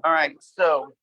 All right, so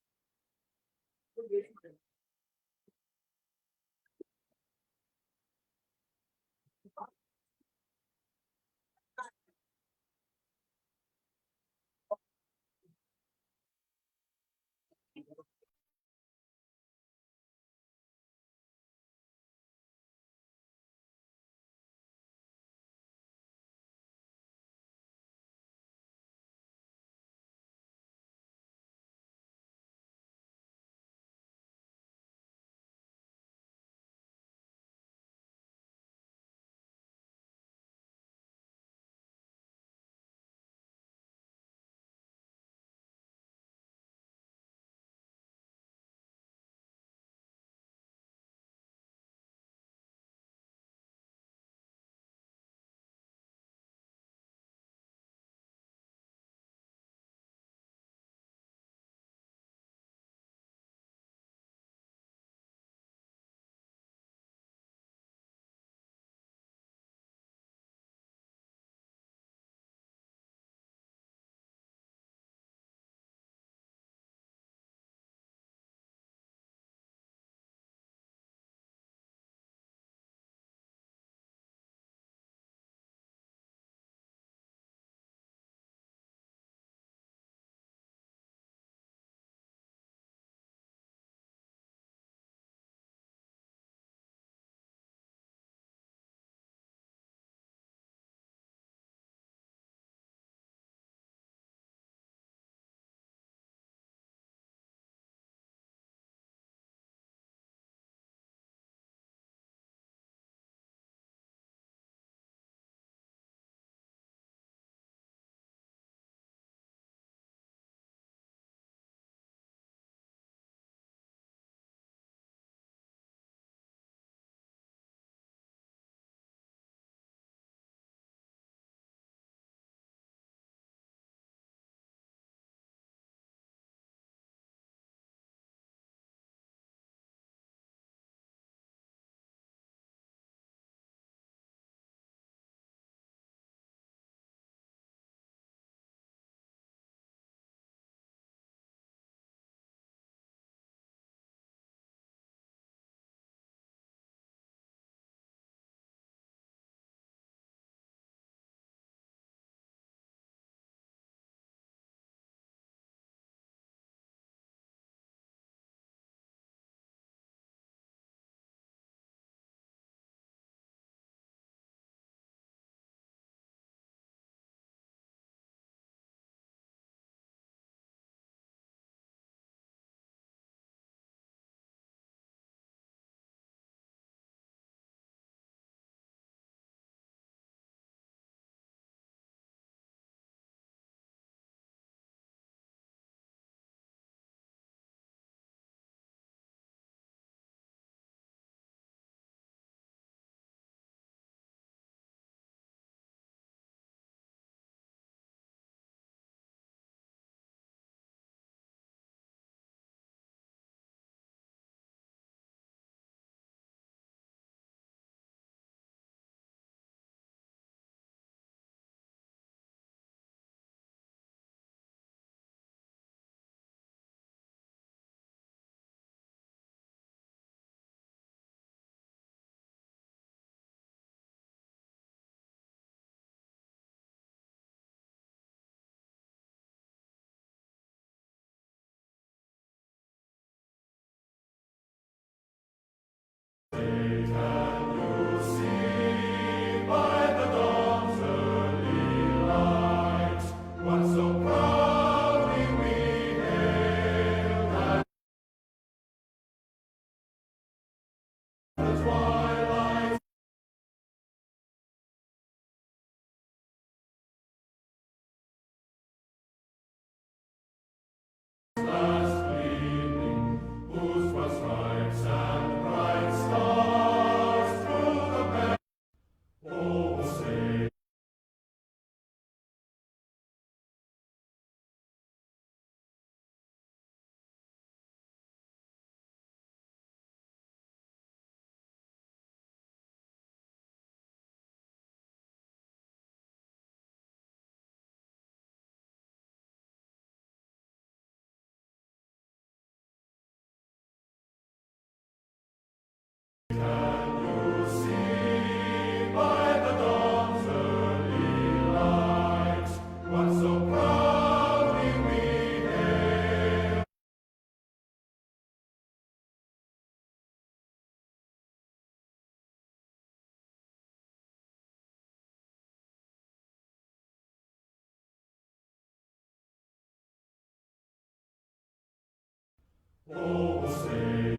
Whose was stripes and bright stars. Oh, say.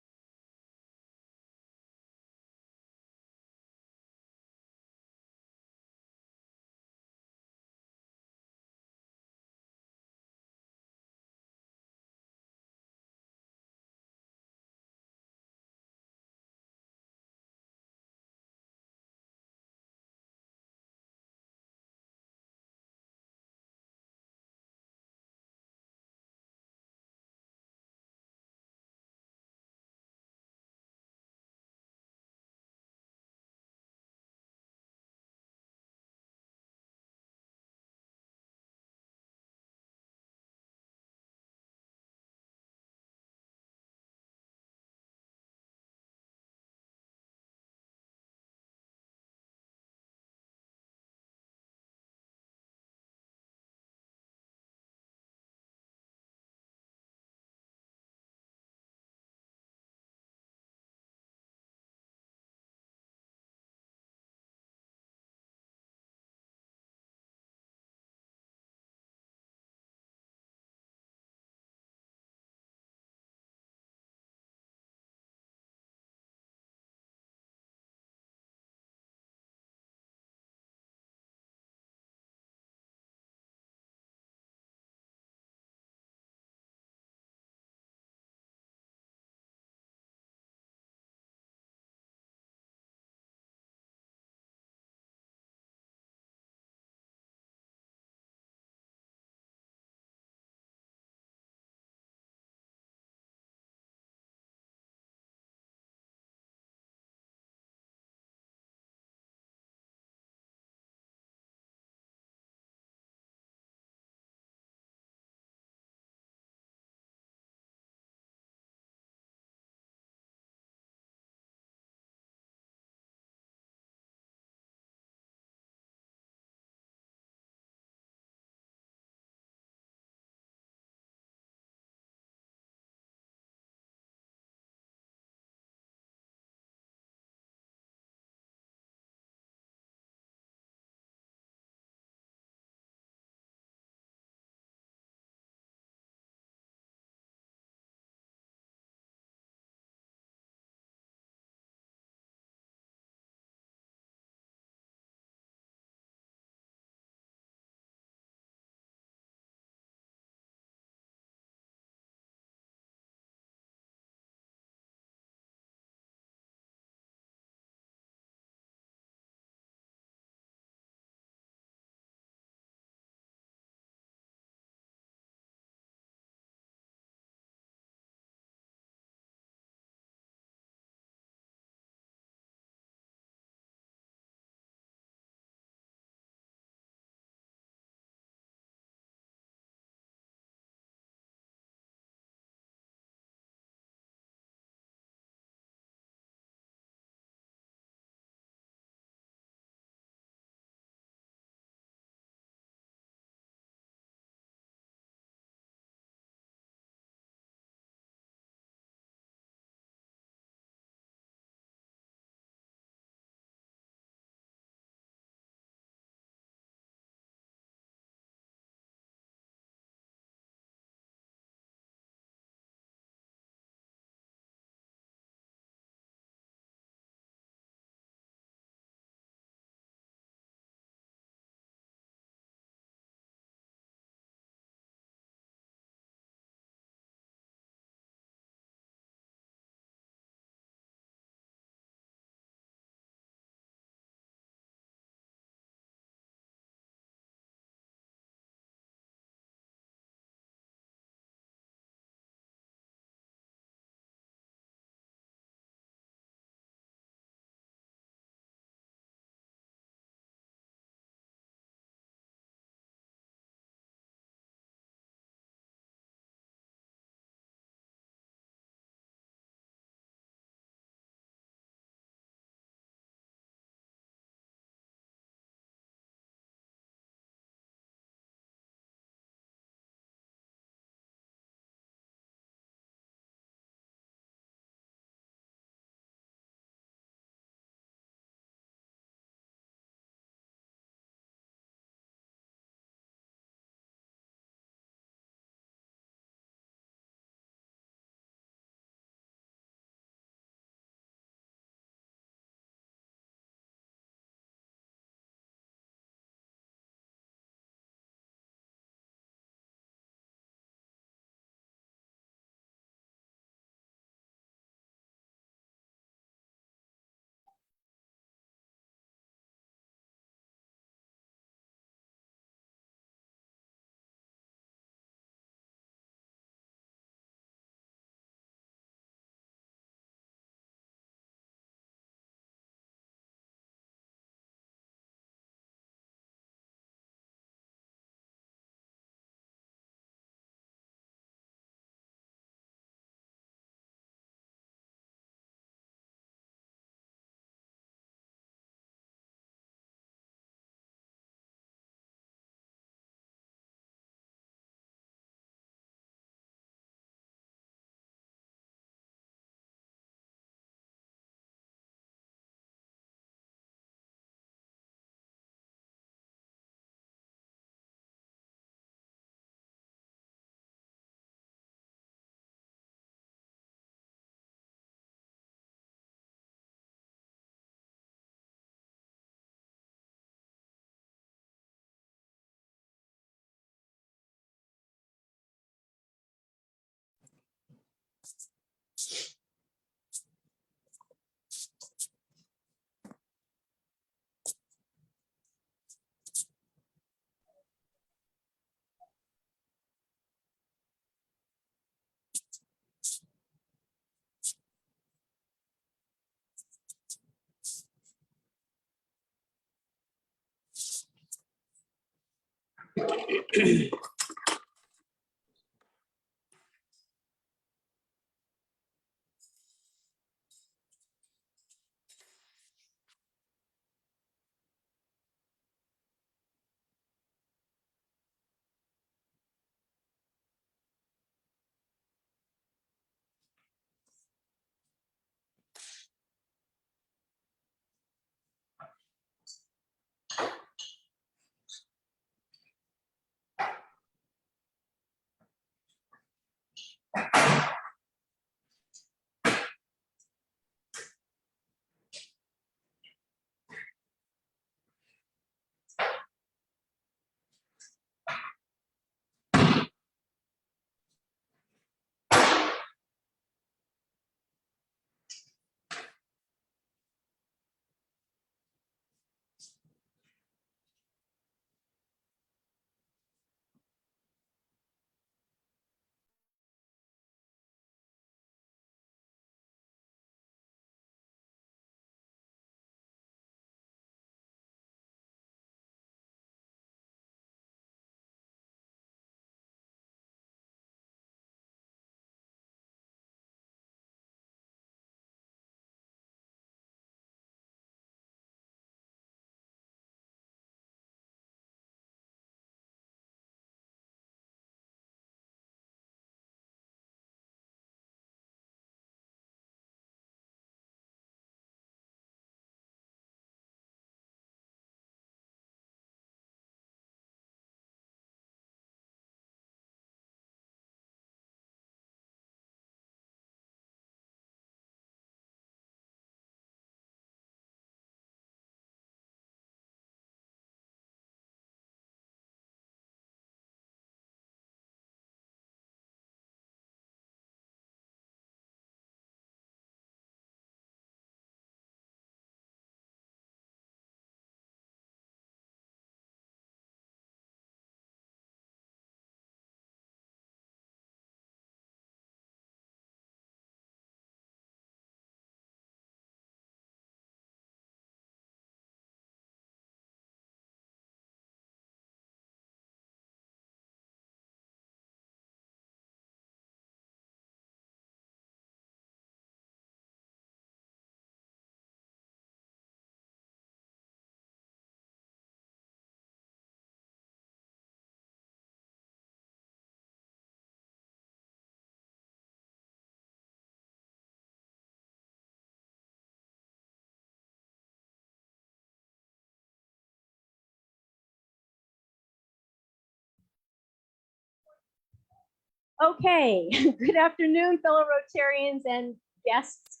Okay, good afternoon, fellow Rotarians and guests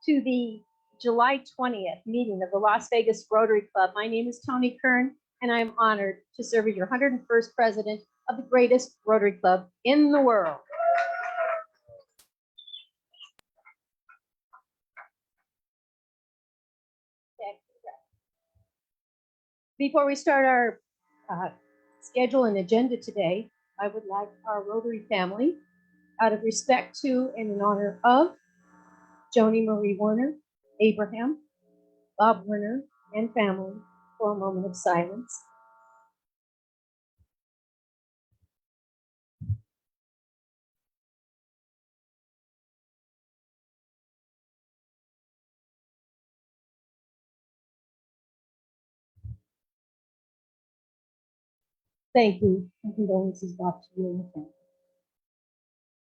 to the July 20th meeting of the Las Vegas Rotary Club. My name is Toni Kern, and I am honored to serve as your 101st president of the greatest Rotary Club in the world. Before we start our schedule and agenda today, I would like our Rotary family, out of respect to and in honor of Joni Marie Werner, Abraham, Bob Werner, and family, for a moment of silence. Thank you, and condolences back to you and your family.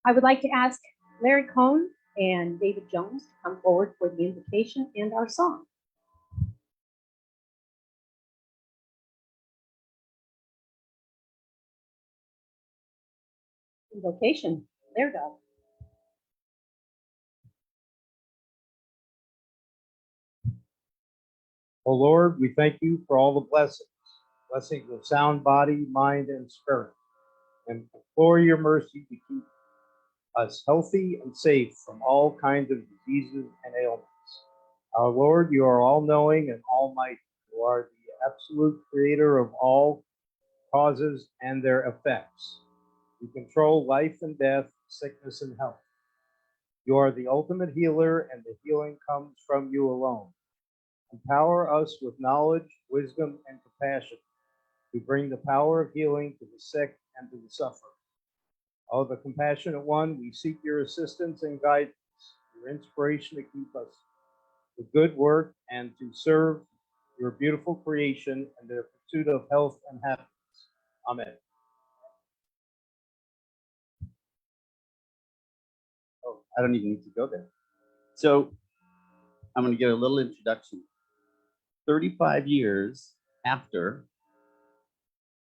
I would like to ask Larry Cohn and David Jones to come forward for the invocation and our song. Invocation, there go. O Lord, we thank you for all the blessings of sound body, mind, and spirit, and implore your mercy to keep us healthy and safe from all kinds of diseases and ailments. Our Lord, you are all-knowing and almighty. You are the absolute creator of all causes and their effects. You control life and death, sickness and health. You are the ultimate healer, and the healing comes from you alone. Empower us with knowledge, wisdom, and compassion who bring the power of healing to the sick and to the suffering. O the compassionate one, we seek your assistance and guidance, your inspiration to keep us the good work and to serve your beautiful creation and their pursuit of health and happiness. Amen. Oh, I don't even need to go there. So I'm going to give a little introduction. 35 years after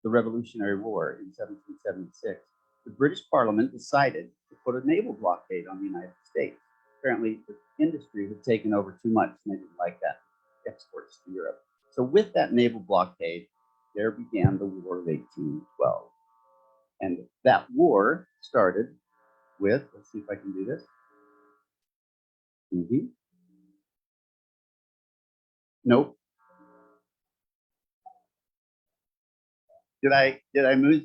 the Revolutionary War in 1776, the British Parliament decided to put a naval blockade on the United States. Apparently, the industry had taken over too much, and they didn't like that, exports to Europe. So with that naval blockade, there began the War of 1812. And that war started with, let's see if I can do this. Nope. Did I move?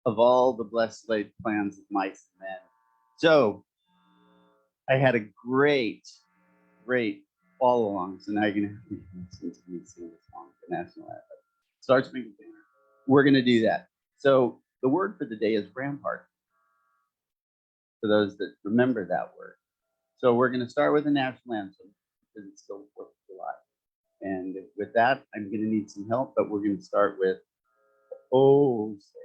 Of all the blessed laid plans of mice and men. So I had a great follow along. So now you're gonna have to listen to me sing this song, the national anthem. Starts Spangled Banner. We're gonna do that. So the word for the day is rampart. For those that remember that word. So we're gonna start with the national anthem because it's still 4th of July. And with that, I'm gonna need some help, but we're gonna start with Oh Say.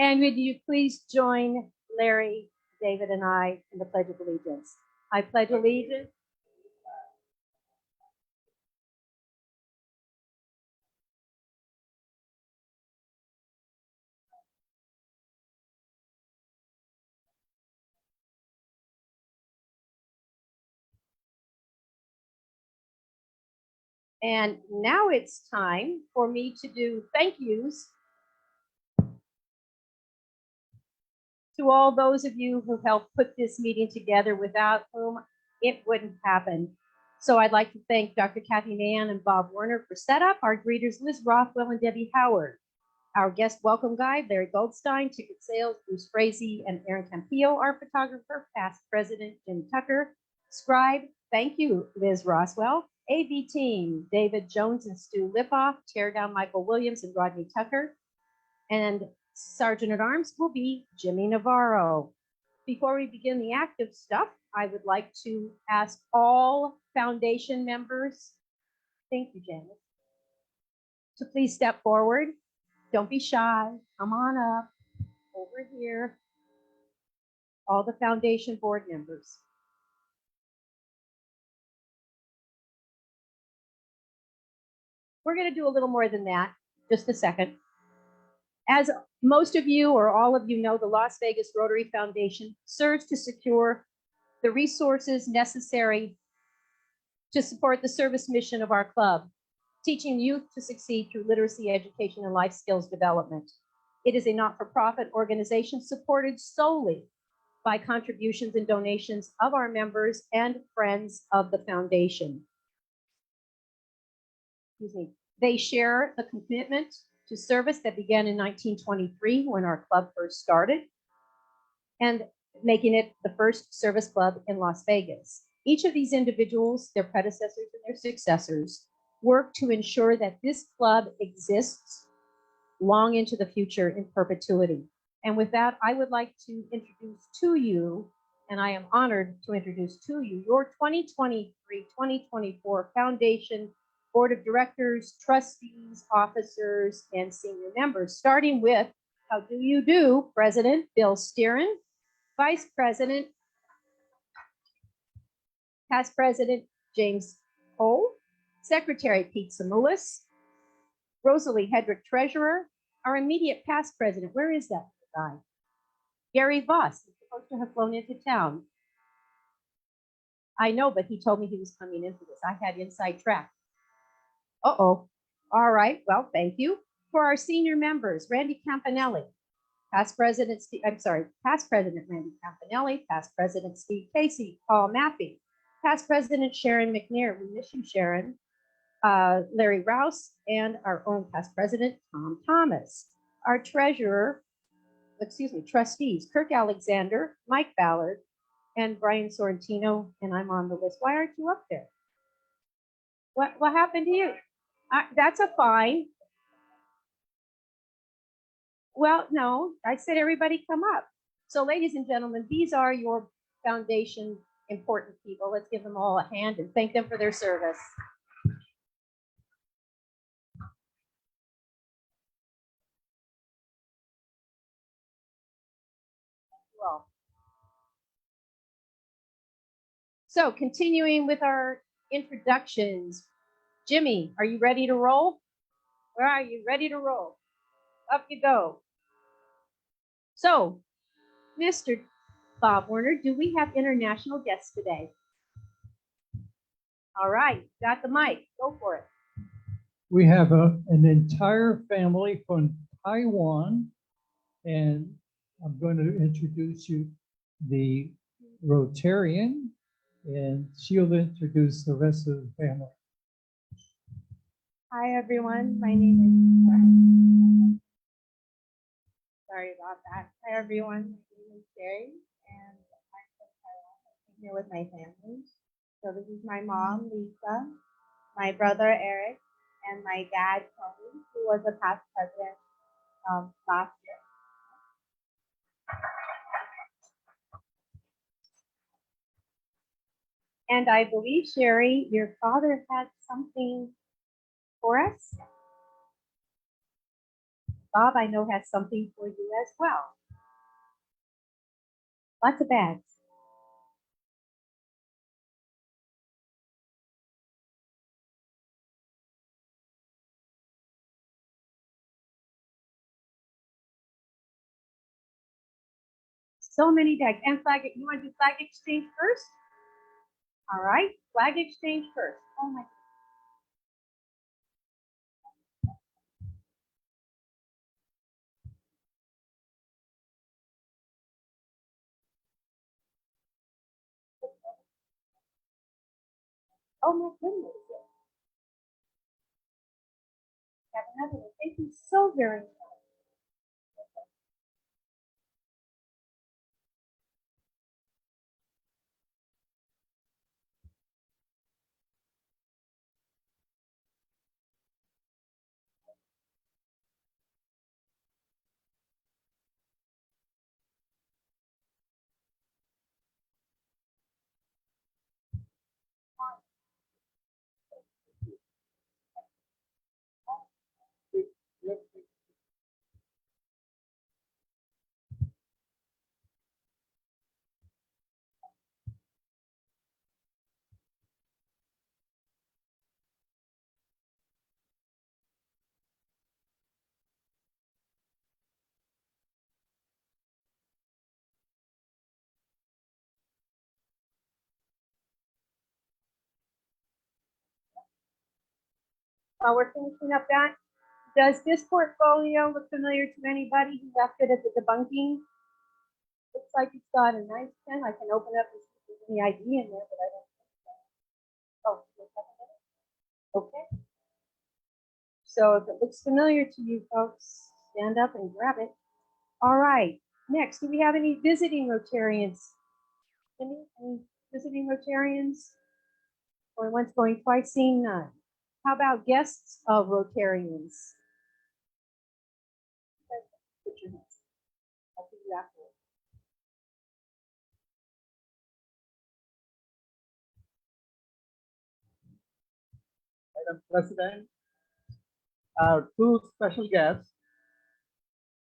And would you please join Larry, David, and I in the Pledge of Allegiance? I pledge allegiance And now it's time for me to do thank yous to all those of you who helped put this meeting together, without whom it wouldn't happen. So I'd like to thank Dr. Kathy Mann and Bob Werner for setup, our greeters Liz Rothwell and Debbie Howard, our guest welcome guide Larry Goldstein, ticket sales Bruce Frazee and Aaron Campillo, our photographer past president Jim Tucker, scribe thank you Liz Roswell, AV team David Jones and Stu Lipoff, teardown Michael Williams and Rodney Tucker, and Sergeant at Arms will be Jimmy Navarro. Before we begin the active stuff, I would like to ask all foundation members, thank you, Janice, to please step forward. Don't be shy. Come on up over here. All the foundation board members. we're going to do a little more than that. Just a second. As most of you or all of you know, the Las Vegas Rotary Foundation serves to secure the resources necessary to support the service mission of our club, teaching youth to succeed through literacy, education, and life skills development. It is a not-for-profit organization supported solely by contributions and donations of our members and friends of the foundation. Excuse me. They share the commitment to service that began in 1923 when our club first started, and making it the first service club in Las Vegas. Each of these individuals, their predecessors and their successors, work to ensure that this club exists long into the future in perpetuity. And with that, I would like to introduce to you, and I am honored to introduce to you, your 2023-2024 Foundation Board of Directors, Trustees, Officers, and Senior Members, starting with, how do you do, President Bill Steeren, Vice President, Past President James Cole, Secretary Pete Samulis, Rosalie Hedrick, Treasurer, our immediate past president. Where is that guy? Gary Voss is supposed to have flown into town. I know, but he told me he was coming into this. I had inside track. Uh-oh. All right. Well, thank you. For our senior members, Randy Campanelli, past President Randy Campanelli, past President Steve Casey, Paul Mappy, past President Sharon McNair. We miss you, Sharon. Larry Rouse, and our own past president, Tom Thomas. Our trustees, Kirk Alexander, Mike Ballard, and Brian Sorrentino, and I'm on the list. Why aren't you up there? What happened to you? That's a fine. Well, no, I said everybody come up. So ladies and gentlemen, these are your foundation important people. Let's give them all a hand and thank them for their service. Well, so continuing with our introductions, Jimmy, are you ready to roll? Where are you? Ready to roll? Up you go. So, Mr. Bob Warner, do we have international guests today? All right, got the mic. Go for it. We have an entire family from Taiwan, and I'm going to introduce you the Rotarian, and she'll introduce the rest of the family. Hi everyone, my name is sorry about that. Hi everyone, my name is Sherry and I'm from Taiwan. I'm here with my family. So this is my mom, Lisa, my brother Eric, and my dad Tony, who was a past president last year. And I believe, Sherry, your father had something for us. Bob, I know, has something for you as well. Lots of bags. So many bags. And flag, you want to do flag exchange first? All right, flag exchange first. Oh my. Oh my goodness. Have another one. Thank you so very much. While we're finishing up that, does this portfolio look familiar to anybody who left it at the debunking? Looks like it's got a nice pen. I can open up and see if there's any ID in there, but I don't think so. Oh, wait a minute. Okay. So if it looks familiar to you folks, stand up and grab it. All right. Next, do we have any visiting Rotarians? Any visiting Rotarians? Going once, going twice, seeing none. How about guests of Rotarians? Put your hands. I'll do you afterwards. Madam President, I have two special guests.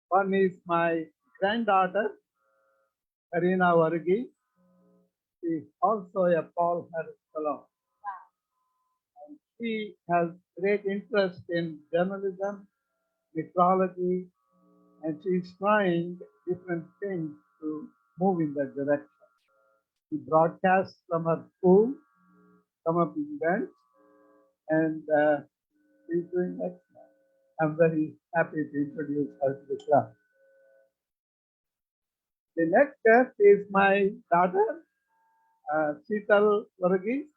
One is my granddaughter, Karina Varghese. She is also a Paul Harris Fellow. And she has great interest in journalism, meteorology, and she is trying different things to move in that direction. She broadcasts from her school, some of the events, and she's doing excellent. I'm very happy to introduce her to the class. The next guest is my daughter, Sheetal Varghese.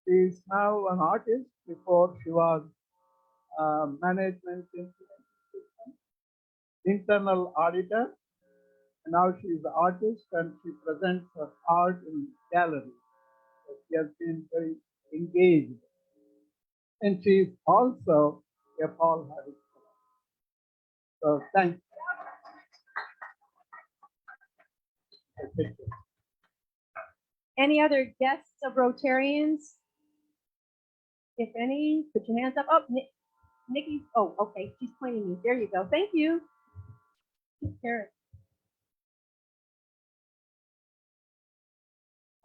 She is now an artist. Before she was management internal auditor. And now she is an artist and she presents her art in galleries. So she has been very engaged. And she is also a Paul Harris Fellow. So thank you. Any other guests of Rotarians? If any, put your hands up. Oh, Nikki. Oh, okay. She's pointing me. There you go. Thank you. Karen.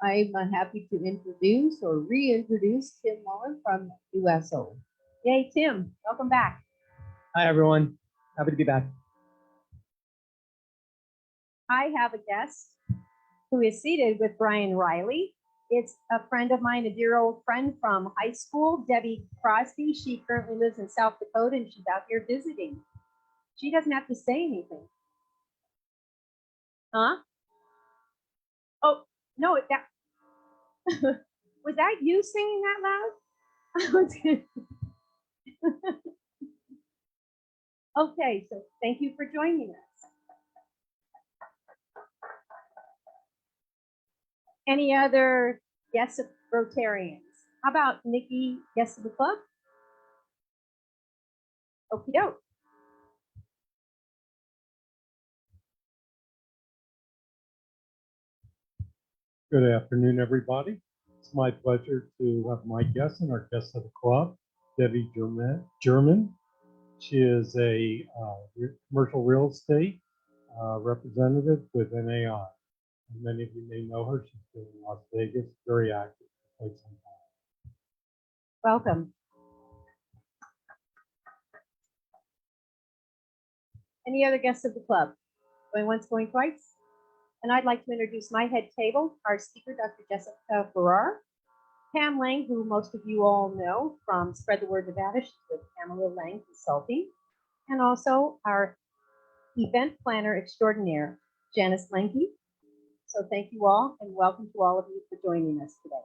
I'm happy to introduce or reintroduce Tim Mullen from USO. Yay, Tim. Welcome back. Hi, everyone. Happy to be back. I have a guest who is seated with Brian Riley. It's a friend of mine, a dear old friend from high school, Debbie Crosby. She currently lives in South Dakota and she's out here visiting. She doesn't have to say anything. Huh? Oh, no, that was that you singing that loud? Okay, so thank you for joining us. Any other guests of Rotarians? How about Nikki, guest of the club? Okie doke. Good afternoon, everybody. It's my pleasure to have my guest and our guest of the club, Debbie German. She is a commercial real estate representative with NAI. And many of you may know her. She's been in Las Vegas, very active for quite some time. Welcome. Any other guests of the club? Going once, going twice? And I'd like to introduce my head table, our speaker, Dr. Jessica Farrar, Pam Lang, who most of you all know from Spread the Word Nevada. She's with Pamela Lang Consulting, and also our event planner extraordinaire, Janice Lanke. So thank you all, and welcome to all of you for joining us today.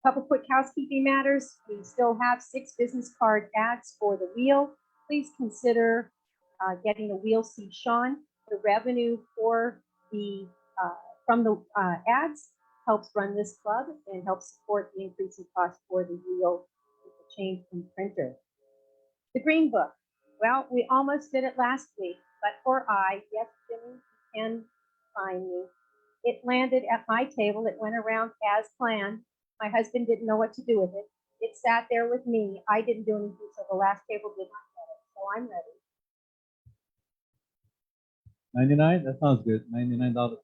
Couple quick housekeeping matters. We still have 6 business card ads for the wheel. Please consider getting a wheel. See Sean. The revenue for the from the ads helps run this club and helps support the increasing cost for the wheel with the change in printer. The Green Book. Well, we almost did it last week, but for yes, Jimmy, you can find me. It landed at my table. It went around as planned. My husband didn't know what to do with it. It sat there with me. I didn't do anything, so the last table did not get it. So I'm ready. 99? That sounds good. $99.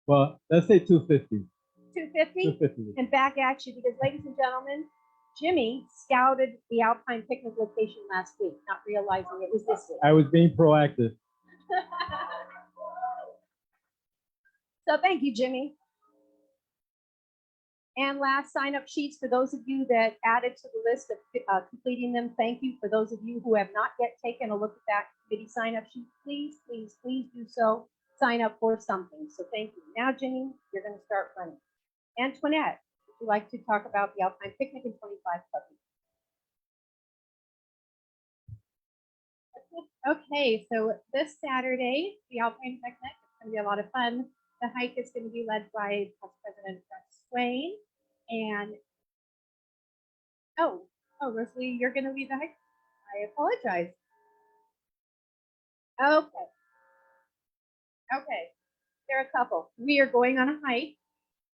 Well, let's say 250. 250? 250. And back at you, because ladies and gentlemen, Jimmy scouted the Alpine picnic location last week, not realizing it was this week. I was being proactive. So thank you, Jimmy. And last sign-up sheets for those of you that added to the list of completing them. Thank you. For those of you who have not yet taken a look at that committee sign-up sheet, please, please, please do so. Sign up for something. So thank you. Now, Jimmy, you're going to start running. Antoinette, would you like to talk about the Alpine Picnic and 25 Puppies? Okay, so this Saturday, the Alpine Picnic, it's going to be a lot of fun. The hike is going to be led by Past President Russ Swain. And Rosalie, you're going to lead the hike? I apologize. Okay. Okay. There are a couple. We are going on a hike.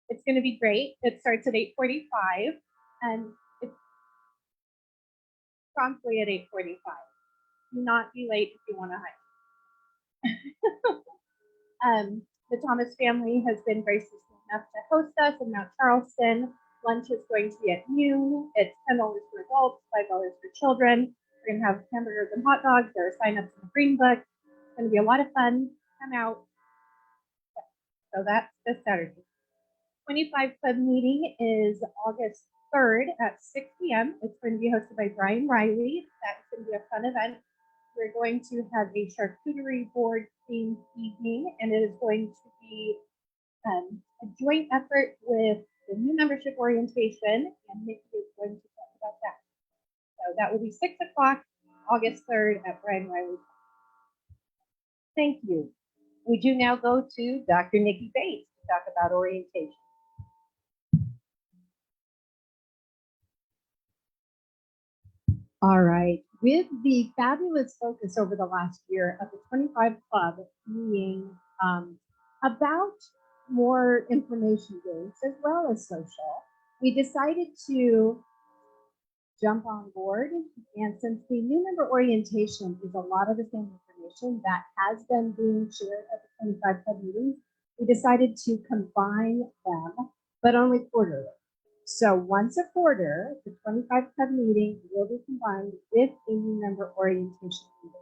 It's going to be great. It starts at 8:45 and it's promptly at 8:45. Do not be late if you want to hike. The Thomas family has been gracious enough to host us in Mount Charleston. Lunch is going to be at noon. It's $10 for adults, $5 for children. We're going to have hamburgers and hot dogs. There are sign-ups in the Green Book. It's going to be a lot of fun. Come out. So that's this Saturday. 25 Club meeting is August 3rd at 6 p.m. It's going to be hosted by Brian Riley. That's going to be a fun event. We're going to have a charcuterie board themed evening, and it is going to be a joint effort with the new membership orientation, and Nikki is going to talk about that. So that will be 6 o'clock, August 3rd at Brian Riley. Thank you. We do now go to Dr. Nikki Bates to talk about orientation. All right. With the fabulous focus over the last year of the 25 Club being about more information based as well as social, we decided to jump on board. And since the new member orientation is a lot of the same information that has been being shared at the 25 Club meetings, we decided to combine them, but only quarterly. So once a quarter, the 25 Club meeting will be combined with a new member orientation meeting.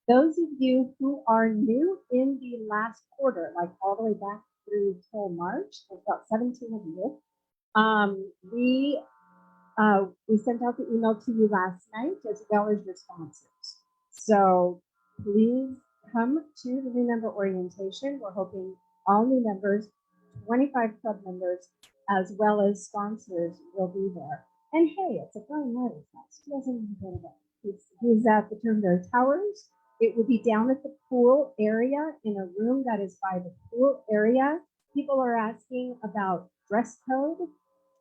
Those of you who are new in the last quarter, like all the way back through till March, there's about 17 of you, we sent out the email to you last night as well as your sponsors. So please come to the new member orientation. We're hoping all new members, 25 Club members, as well as sponsors will be there. And hey, it's a fine night. He doesn't even go to bed. He's at the Turnberry Towers. It will be down at the pool area in a room that is by the pool area. People are asking about dress code.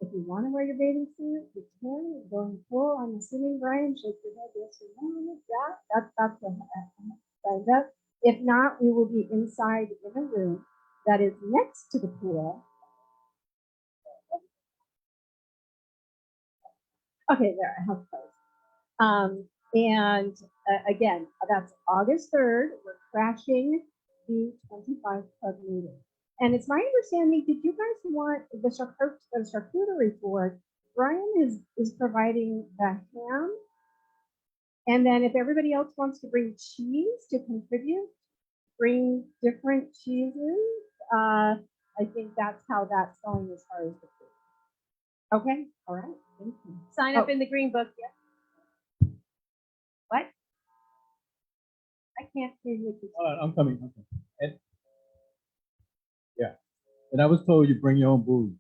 If you want to wear your bathing suit, you can. Go in the pool. I'm assuming, Brian, shake your head yes or no. Yeah, that's what signed up. If not, we will be inside in a room that is next to the pool. Okay, there, I have those. And again, that's August 3rd. We're crashing the 25 Club meeting. And it's my understanding, did you guys want the charcuterie board? Brian is providing the ham. And then if everybody else wants to bring cheese to contribute, bring different cheeses. I think that's how that's going as far as the food. Okay, all right, thank you. Sign up in the Green Book. Yeah. What? I can't hear you. I'm coming. And, yeah. And I was told you bring your own booze.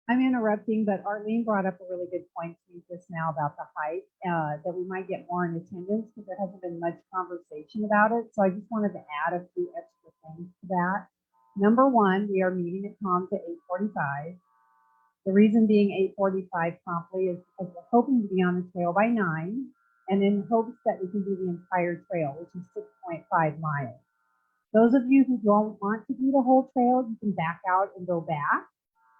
I'm interrupting, but Arlene brought up a really good point to me just now about the hike, that we might get more in attendance because there hasn't been much conversation about it. So I just wanted to add a few extra things to that. Number one, we are meeting at Tom's at 8:45. The reason being 8:45 promptly is because we're hoping to be on the trail by 9 and in hopes that we can do the entire trail, which is 6.5 miles. Those of you who don't want to do the whole trail, you can back out and go back.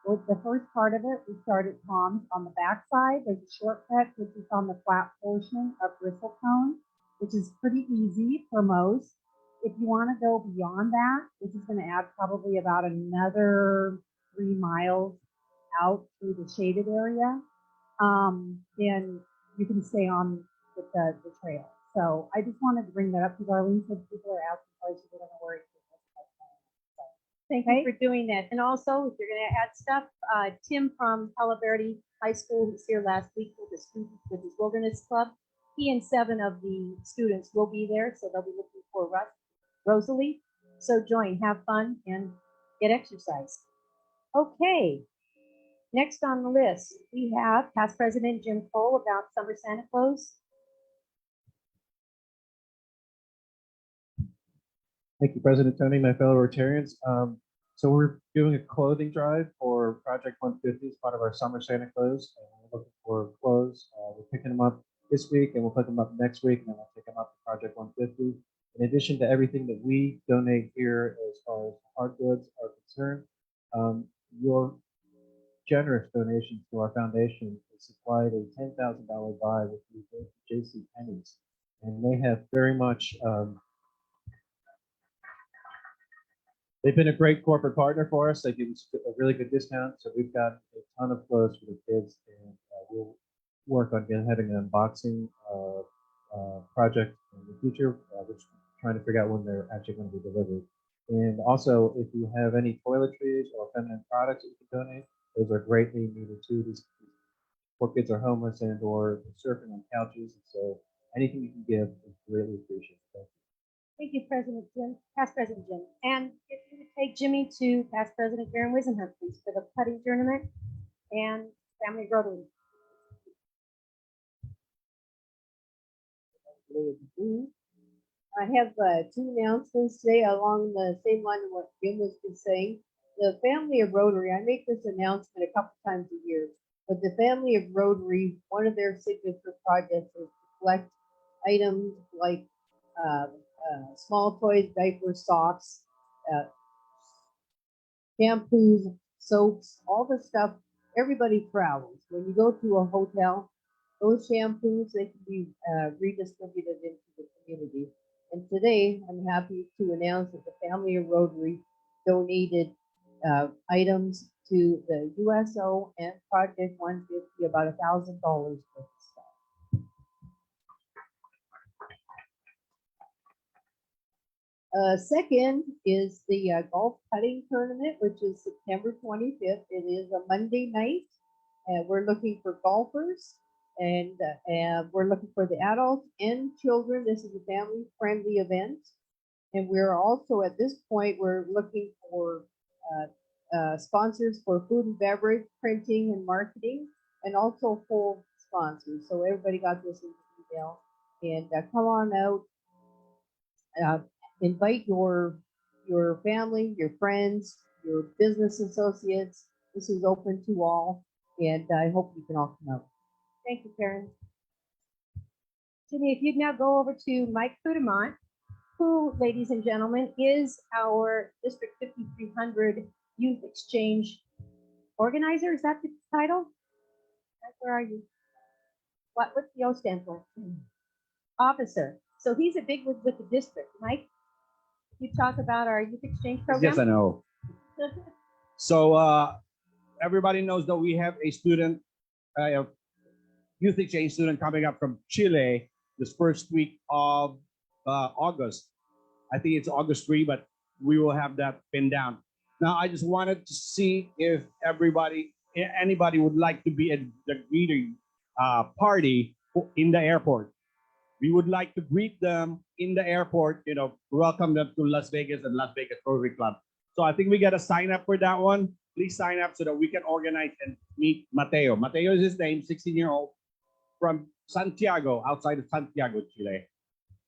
With the first part of it, we start at Tom's on the backside. There's a shortcut which is on the flat portion of Bristlecone, which is pretty easy for most. If you want to go beyond that, which is going to add probably about another 3 miles out through the shaded area, then you can stay on with the trail. So I just wanted to bring that up because Arlene said people are asking questions, they don't know where it is. Thank you for doing that. And also, if you're going to add stuff, Tim from Palo Verde High School, who was here last week with the students with his Wilderness Club, he and 7 of the students will be there, so they'll be looking for Rosalie. So join, have fun, and get exercise. Okay. Next on the list, we have past President Jim Cole about Summer Santa Claus. Thank you, President Tony, my fellow Rotarians. So we're doing a clothing drive for Project 150 as part of our Summer Santa Claus. And we're looking for clothes. We're picking them up this week, and we'll pick them up next week, and then we'll pick them up to Project 150. In addition to everything that we donate here as far as hard goods are concerned, your generous donations to our foundation has supplied a $10,000 buy with J.C. Penney's, and they have very much they've been a great corporate partner for us. They give us a really good discount, so we've got a ton of clothes for the kids, and we'll work on having an unboxing project in the future. We're trying to figure out when they're actually going to be delivered. And also, if you have any toiletries or feminine products that you can donate, those are greatly needed too. These poor kids are homeless and or surfing on couches, and so anything you can give is greatly appreciated. Thank you. Thank you, President Jim, past President Jim. And if you would take Jimmy to past President Karen Wisenhunt, please, for the putting tournament and family Rotary. I have 2 announcements today along the same line of what Jim was just saying. The family of Rotary, I make this announcement a couple times a year, but the family of Rotary, one of their signature projects is to collect items like small toys, diapers, socks, shampoos, soaps, all the stuff. Everybody travels. When you go to a hotel, those shampoos, they can be redistributed into the community. And today, I'm happy to announce that the family of Rotary donated items to the USO and Project 150, about $1,000 worth of stuff. Second is the golf putting tournament, which is September 25th. It is a Monday night. We're looking for golfers, and we're looking for the adults and children. This is a family-friendly event. And we're also, at this point, we're looking for sponsors for food and beverage, printing and marketing, and also full sponsors. So everybody got this in the email. And come on out. Invite your family, your friends, your business associates. This is open to all, and I hope you can all come out. Thank you, Karen. Jimmy, if you'd now go over to Mike Kudamont, who, ladies and gentlemen, is our District 5300 Youth Exchange Organizer. Is that the title? Where are you? What's the O stand for? Officer. So he's a big with the district. Mike, you talk about our youth exchange program? Yes, I know. So everybody knows that we have a student, youth exchange student coming up from Chile this first week of August. I think it's August 3, but we will have that pinned down. Now, I just wanted to see if anybody would like to be at the greeting party in the airport. We would like to greet them in the airport, welcome them to Las Vegas and Las Vegas Rotary Club. So I think we got to sign up for that one. Please sign up so that we can organize and meet Mateo. Mateo is his name, 16-year-old from Santiago, outside of Santiago, Chile.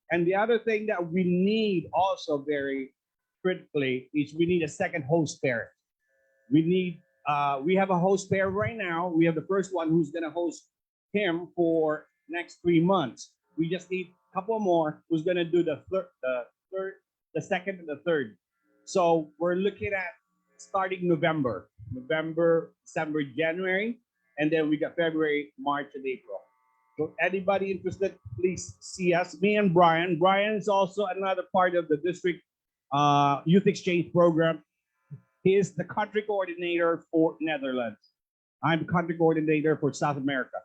And the other thing that we need also very critically is we need a second host parent. We have a host parent right now. We have the first one who's going to host him for next 3 months. We just need a couple more who's going to do the second and the third. So we're looking at starting November, December, January, and then we got February, March, and April. So anybody interested, please see us. Me and Brian. Brian is also another part of the district youth exchange program. He is the country coordinator for Netherlands. I'm country coordinator for South America.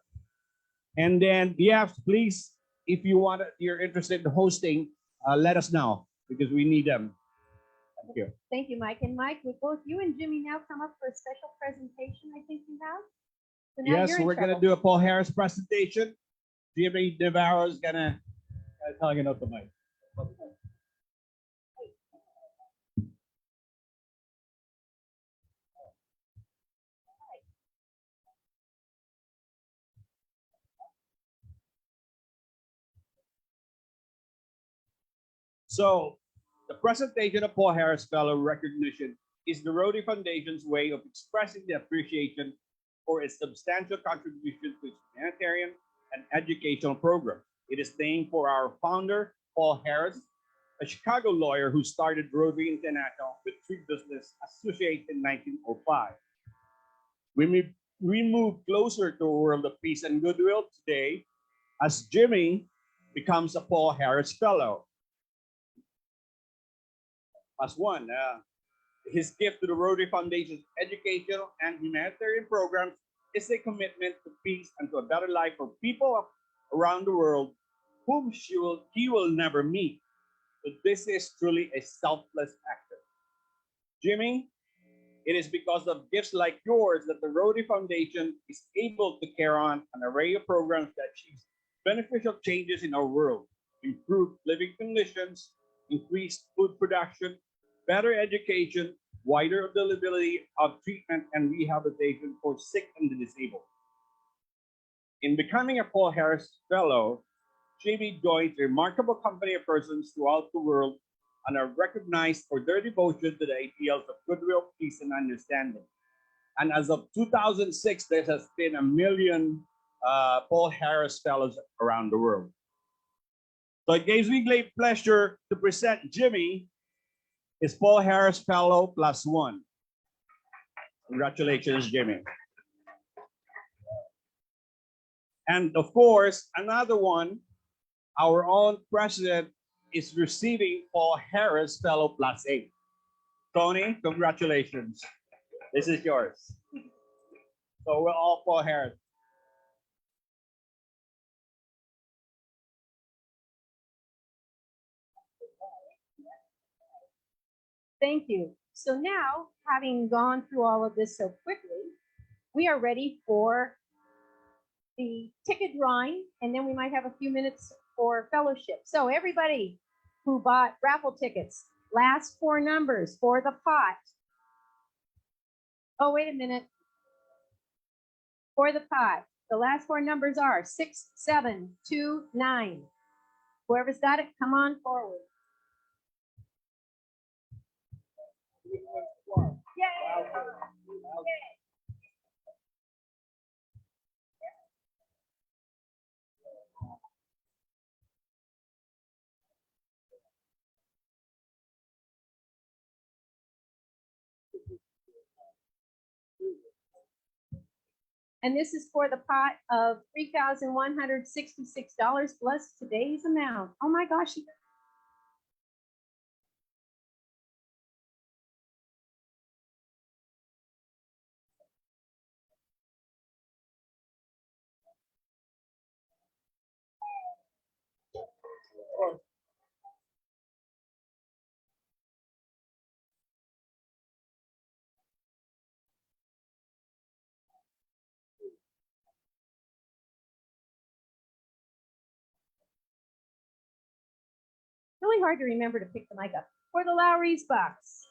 And then, yes, please if you're interested in hosting, let us know because we need them. Thank you. Thank you, Mike. And Mike, would both you and Jimmy now come up for a special presentation, I think you have? So now Yes, you're in we're gonna trouble. do a Paul Harris presentation. Jimmy Navarro is gonna Telling out the mic. So the presentation of Paul Harris Fellow recognition is the Rotary Foundation's way of expressing the appreciation for its substantial contribution to its humanitarian and educational program. It is named for our founder, Paul Harris, a Chicago lawyer who started Rotary International with three business associates in 1905. We move closer to a world of peace and goodwill today as Jimmy becomes a Paul Harris Fellow. As one, his gift to the Rotary Foundation's educational and humanitarian programs is a commitment to peace and to a better life for people around the world whom he will never meet. But this is truly a selfless actor. Jimmy, it is because of gifts like yours that the Rotary Foundation is able to carry on an array of programs that achieve beneficial changes in our world, improve living conditions, increase food production, better education, wider availability of treatment and rehabilitation for sick and the disabled. In becoming a Paul Harris Fellow, JB joins a remarkable company of persons throughout the world and are recognized for their devotion to the ideals of goodwill, peace, and understanding. And as of 2006, there has been 1 million Paul Harris Fellows around the world. So it gives me great pleasure to present Jimmy, his Paul Harris Fellow +1. Congratulations, Jimmy. And of course, another one, our own president is receiving Paul Harris Fellow +8. Tony, congratulations. This is yours. So we're all Paul Harris. Thank you. So now, having gone through all of this so quickly, we are ready for the ticket drawing, and then we might have a few minutes for fellowship. So everybody who bought raffle tickets, last four numbers for the pot. Oh, wait a minute. For the pot, the last four numbers are 6729. Whoever's got it, come on forward. Yay! And this is for the pot of $3,166 plus today's amount. Oh my gosh. Really hard to remember to pick the mic up. For the Lowry's box,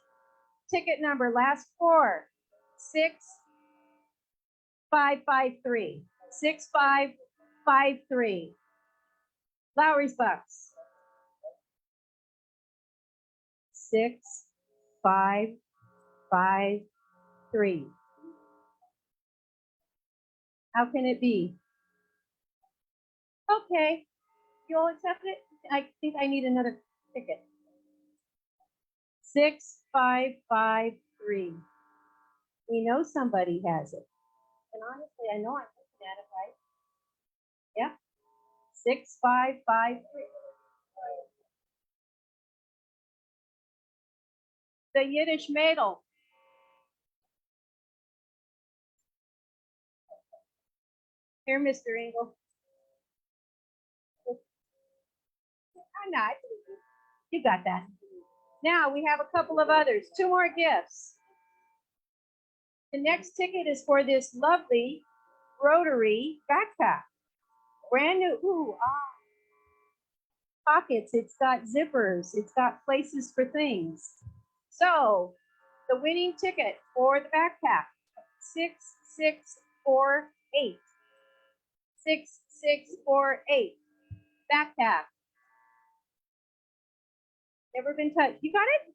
ticket number last four, 6553. 6553. Lowry's box. 6553. How can it be? Okay, you all accept it? I think I need another ticket. 6553. We know somebody has it. And honestly, I know I'm looking at it right. Yep. 6553. The Yiddish Mädel. Here, Mr. Engel. I'm not. You got that. Now we have a couple of others. Two more gifts. The next ticket is for this lovely Rotary backpack. Brand new. Ooh, pockets. It's got zippers. It's got places for things. So the winning ticket for the backpack, 6648. 6648. Backpack. Never been touched. You got it?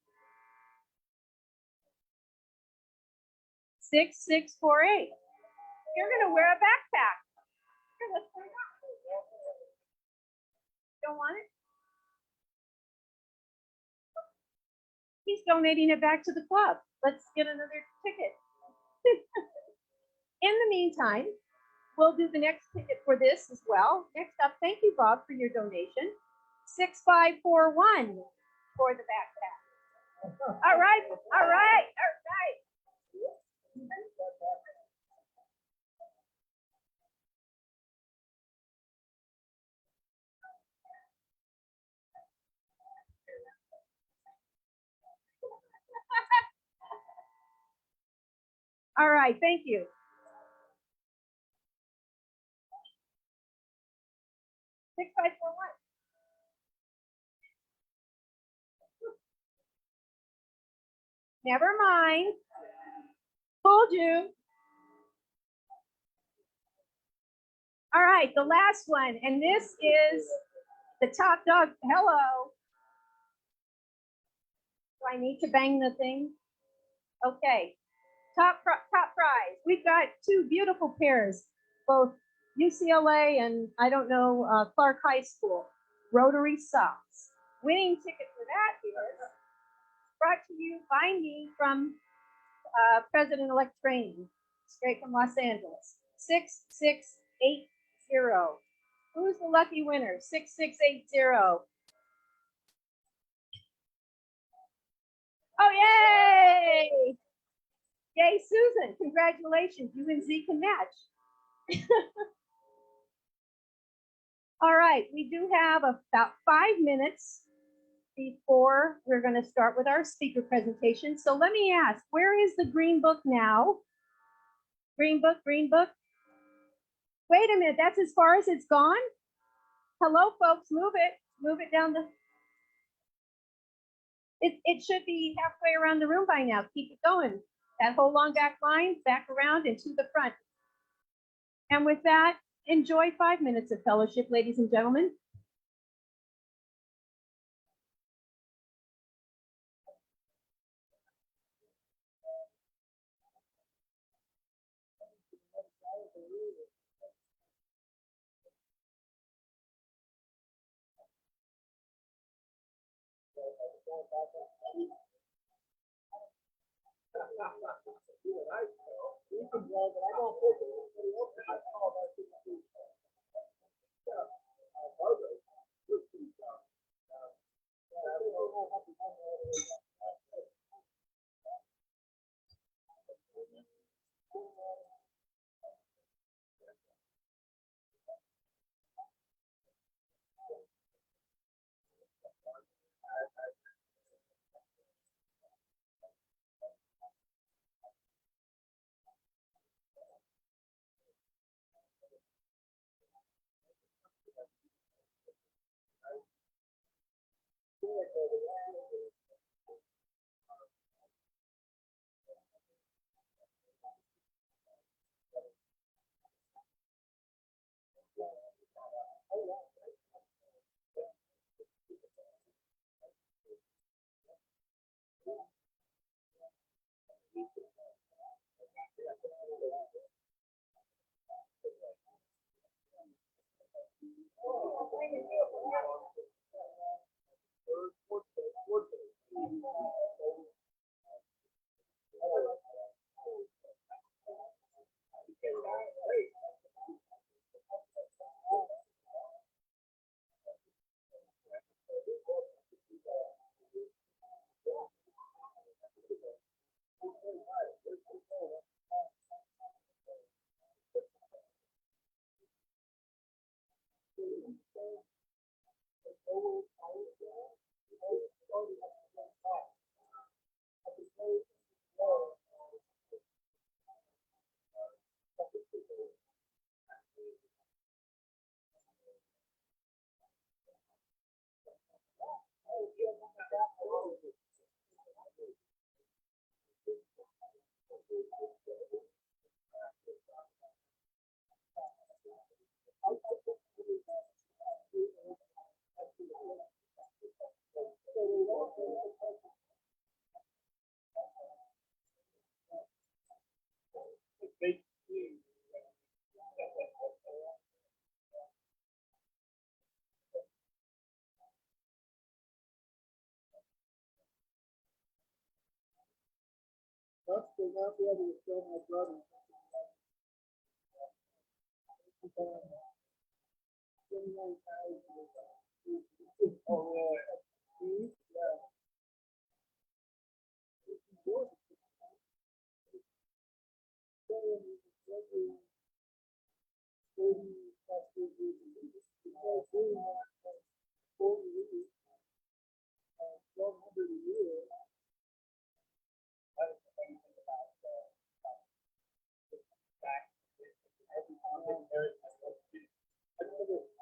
6648. You're gonna wear a backpack. Here, let's put it on. Don't want it? He's donating it back to the club. Let's get another ticket. In the meantime, we'll do the next ticket for this as well. Next up, thank you, Bob, for your donation. 6541 for the backpack. All right, all right, all right. All right, thank you. Six, five, four, one. Never mind. Told you. All right, the last one, and this is the top dog. Hello. Do I need to bang the thing? Okay. Top prize. We've got two beautiful pairs, both UCLA and I don't know, Clark High School, Rotary socks. Winning ticket for that is brought to you by me from President-elect Training, straight from Los Angeles. 6680. Who's the lucky winner? 6680. Oh, yay! Yay, Susan, congratulations. You and Z can match. All right, we do have about 5 minutes before we're going to start with our speaker presentation. So let me ask, where is the green book now? Green book, green book. Wait a minute, that's as far as it's gone? Hello, folks, move it down the. It should be halfway around the room by now. Keep it going. That whole long back line, back around and to the front. And with that, enjoy 5 minutes of fellowship, ladies and gentlemen. will not be able to show my brother. Oh, really? Yeah.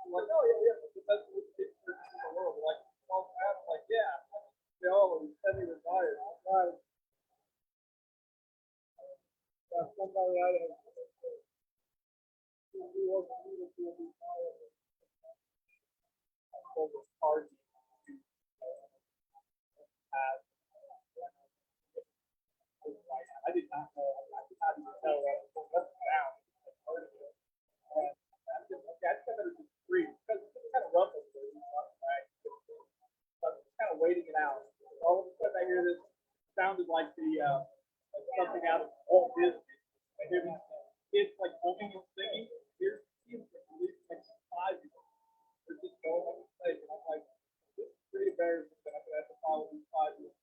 Like, oh yeah, yeah, the best picture in the world. Like, well, I'm like, yeah, they all are semi-retired. Right. Yeah, somebody I have. Who wasn't needed to retire. So the party has. I did not know. I did not even know that it was down. And I'm just like, I just thought it was free because it's kind of rough over there. Right? So I'm just kind of waiting it out. All of a sudden, I hear this sounded like like something out of Walt Disney. I hear these kids like humming and singing. Here's kids like at least like 5 years. They're just going on the stage, and I'm like, this is pretty embarrassing. But I'm gonna have to follow these 5 years.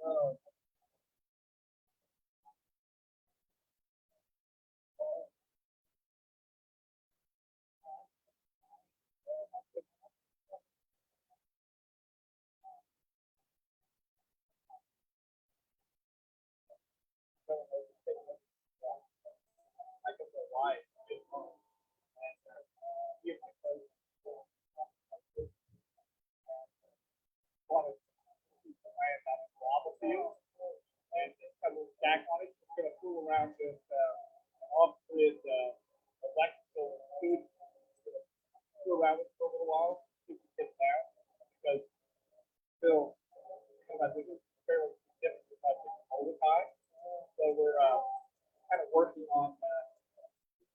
Oh. I can go why. Lava field and just kind of stack on it. It's going to fool around with off-grid electrical food. Fool around with it for a little while, see if we get down because still, I think it's fairly significant. I think overtime. So we're kind of working on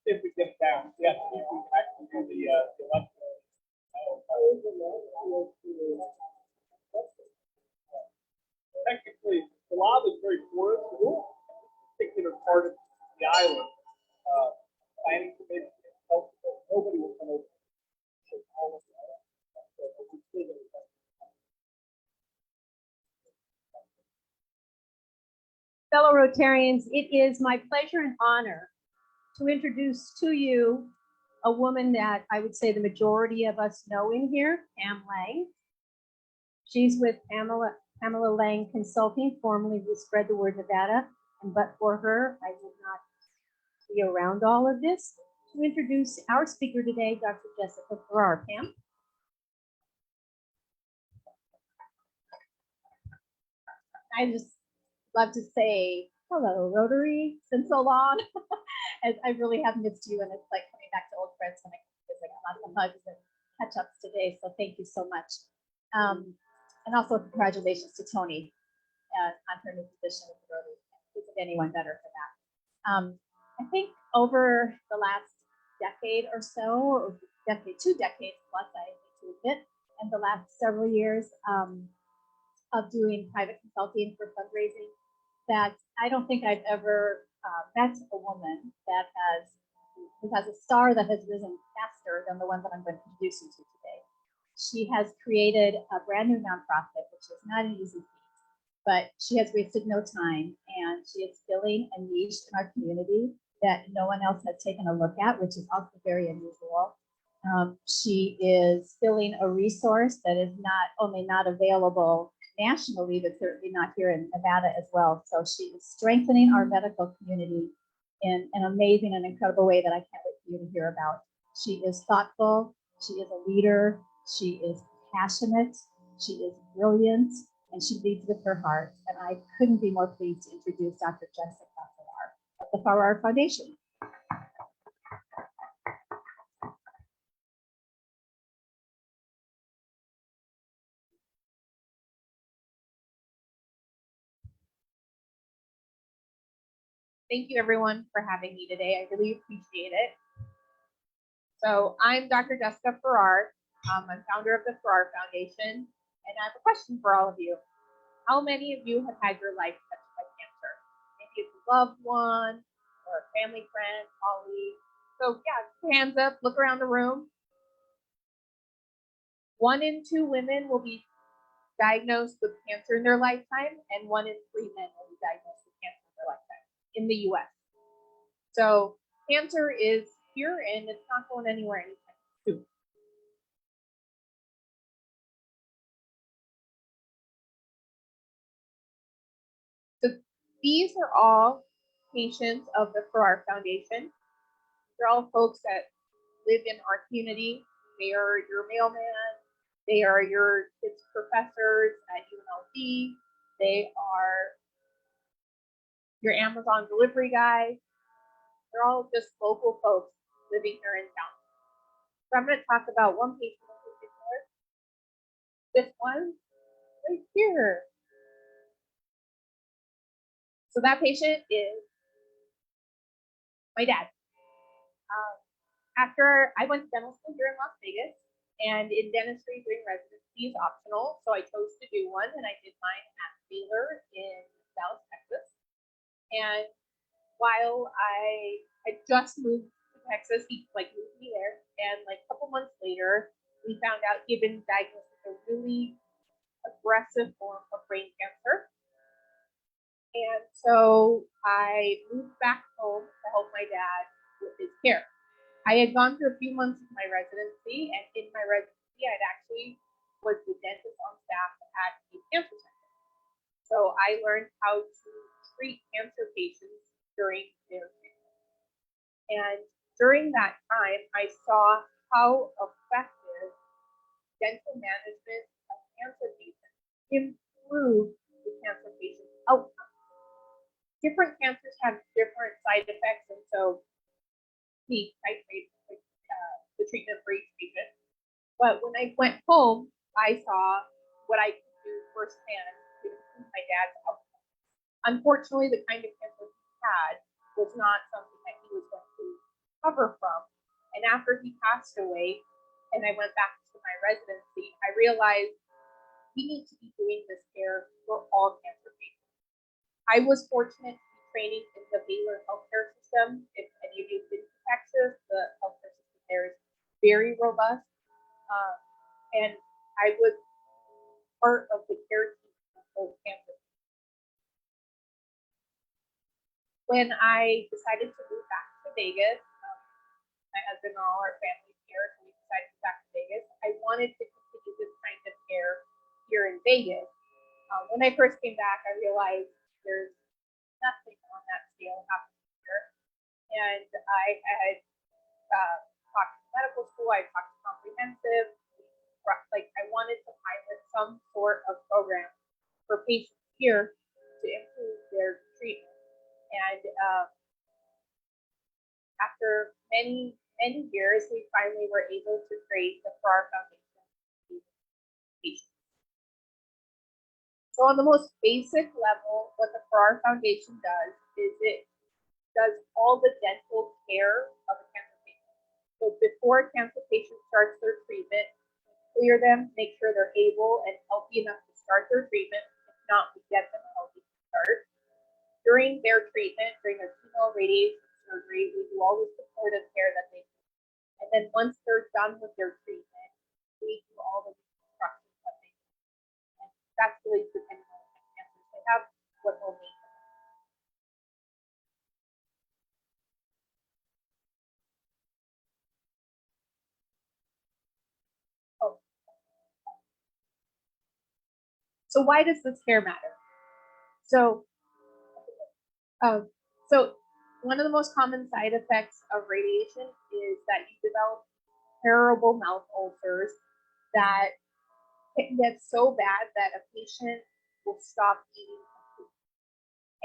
if we get down. Yeah, see if we can actually do the electrical. Technically, the lava is very porous. This particular part of the island, planning commission, nobody will come over. Fellow Rotarians, it is my pleasure and honor to introduce to you a woman that I would say the majority of us know in here, Pam Lang. She's with Pamela Lang Consulting, formerly with Spread the Word Nevada, and but for her, I would not be around all of this. To introduce our speaker today, Dr. Jessica Farrar. Pam. I just love to say hello, Rotary. It's been so long. I really have missed you, and it's like coming back to old friends when I visit. Lots of hugs and catch-ups today, so thank you so much. And also congratulations to Tony on her new position with the Rotary. Isn't anyone better for that? I think over the last decade or so, or 2 decades plus, I need to admit, and the last several years of doing private consulting for fundraising, that I don't think I've ever met a woman that who has a star that has risen faster than the one that I'm going to introduce you to today. She has created a brand new nonprofit, which is not an easy feat, but she has wasted no time, and she is filling a niche in our community that no one else has taken a look at, which is also very unusual. She is filling a resource that is not only not available nationally, but certainly not here in Nevada as well. So she is strengthening our medical community in an amazing and incredible way that I can't wait for you to hear about. She is thoughtful, she is a leader, she is passionate, she is brilliant, and she leads with her heart. And I couldn't be more pleased to introduce Dr. Jessica Farrar of the Farrar Foundation. Thank you everyone for having me today. I really appreciate it. So I'm Dr. Jessica Farrar. I'm founder of the Farrar Foundation, and I have a question for all of you. how many of you have had your life touched by cancer? Maybe it's a loved one or a family friend, colleague. So yeah, hands up, look around the room. 1 in 2 women will be diagnosed with cancer in their lifetime, and 1 in 3 men will be diagnosed with cancer in their lifetime in the US. So cancer is here and it's not going anywhere anytime soon. So these are all patients of the Farrar Foundation. They're all folks that live in our community. They are your mailman. They are your kids' professors at UNLV. They are your Amazon delivery guy. They're all just local folks living here in town. So I'm going to talk about one patient in particular. This one right here. So that patient is my dad. After I went to dental school here in Las Vegas, and in dentistry, doing residency is optional, so I chose to do one, and I did mine at Baylor in Dallas, Texas. And while I had just moved to Texas, he moved me there, and a couple months later, we found out he'd been diagnosed with a really aggressive form of brain cancer. And so I moved back home to help my dad with his care. I had gone through a few months of my residency, and in my residency, I'd actually was the dentist on staff at a cancer center. So I learned how to treat cancer patients during their treatment. And during that time, I saw how effective dental management of cancer patients improved the cancer patient's outcome. Different cancers have different side effects, and so we titrate the treatment for each patient. But when I went home, I saw what I could do firsthand to improve my dad's outcome. Unfortunately, the kind of cancer he had was not something that he was going to recover from. And after he passed away, and I went back to my residency, I realized we need to be doing this care for all cancer patients. I was fortunate to be training in the Baylor healthcare system. If any of you have been to Texas, the healthcare system there is very robust. And I was part of the care team of cancer. When I decided to move back to Vegas, my husband and all our families here, so we decided to move back to Vegas. I wanted to continue this kind of care here in Vegas. When I first came back, I realized there's nothing on that scale happening here. And I had talked to medical school, I talked to comprehensive, I wanted to pilot some sort of program for patients here to improve their treatment. And after many years, we finally were able to create the Farrar Foundation patients. So on the most basic level, what the Farrar Foundation does is it does all the dental care of a cancer patient. So before a cancer patient starts their treatment, we clear them, make sure they're able and healthy enough to start their treatment. If not, we get them healthy to start. During their treatment, during their chemo, radiation, surgery, we do all the supportive care that they need. And then once they're done with their treatment, we do all the reconstruction that they need. And that's really depending on what kind of cancers they have, what they'll need. So why does this care matter? So one of the most common side effects of radiation is that you develop terrible mouth ulcers that can get so bad that a patient will stop eating completely.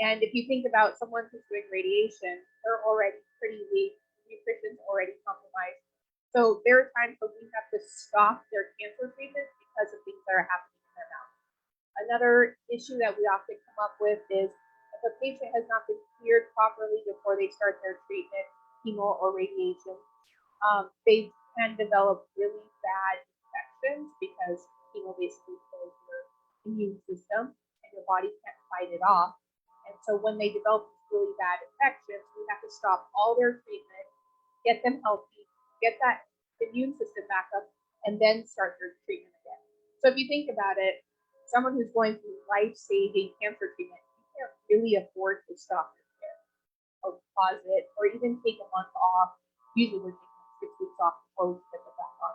And if you think about someone who's doing radiation, they're already pretty weak, nutrition's already compromised. So there are times when we have to stop their cancer treatment because of things that are happening in their mouth. Another issue that we often come up with is if a patient has not been cleared properly before they start their treatment, chemo or radiation, they can develop really bad infections because chemo basically kills your immune system and your the body can't fight it off. And so when they develop these really bad infections, we have to stop all their treatment, get them healthy, get that immune system back up, and then start their treatment again. So if you think about it, someone who's going through life-saving cancer treatment, you can't really afford to stop their care or pause it or even take a month off. Usually we're taking 6 weeks off before we pick it back on.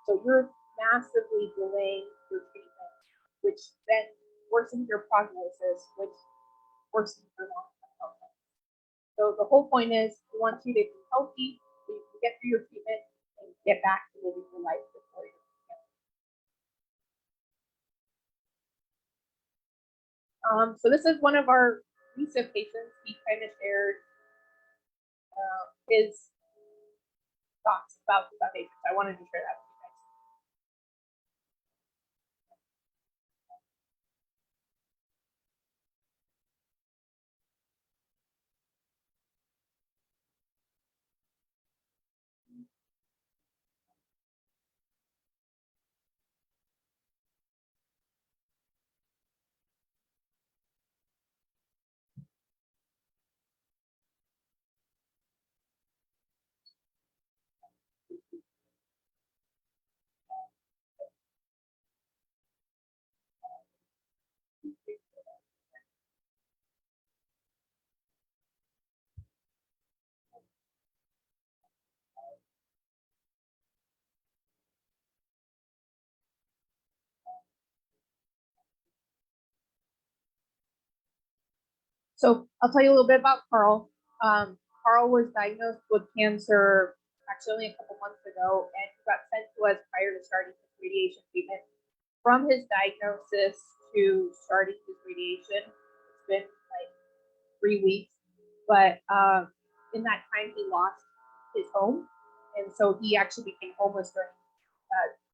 So you're massively delaying your treatment, which then worsens your prognosis, which worsens your long-term health. So the whole point is we want you to be healthy so you can get through your treatment and get back to living your life before you. So this is one of our recent patients. He kind of shared his thoughts about the foundation. So I wanted to share that with you guys. So I'll tell you a little bit about Carl. Carl was diagnosed with cancer actually only a couple months ago, and he got sent to us prior to starting his radiation treatment. From his diagnosis to starting his radiation, it's been like 3 weeks, but in that time he lost his home, and so he actually became homeless during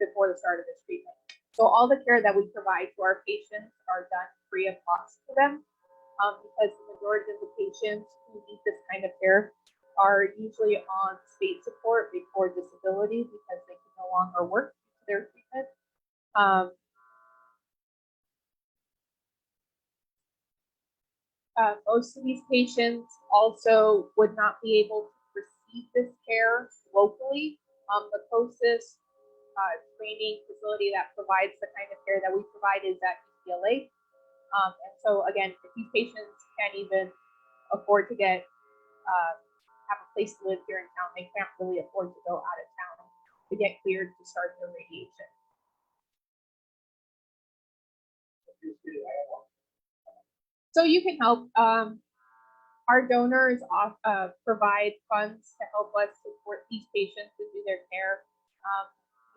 before the start of his treatment. So all the care that we provide to our patients are done free of cost to them, because the majority of the patients who need this kind of care are usually on state support before disability because they can no longer work due to their treatment. Most of these patients also would not be able to receive this care locally. The closest training facility that provides the kind of care that we provide is at UCLA. And so again, if these patients can't even afford to get have a place to live here in town, they can't really afford to go out of town to get cleared to start their radiation. So you can help. Our donors provide funds to help us support these patients and do their care.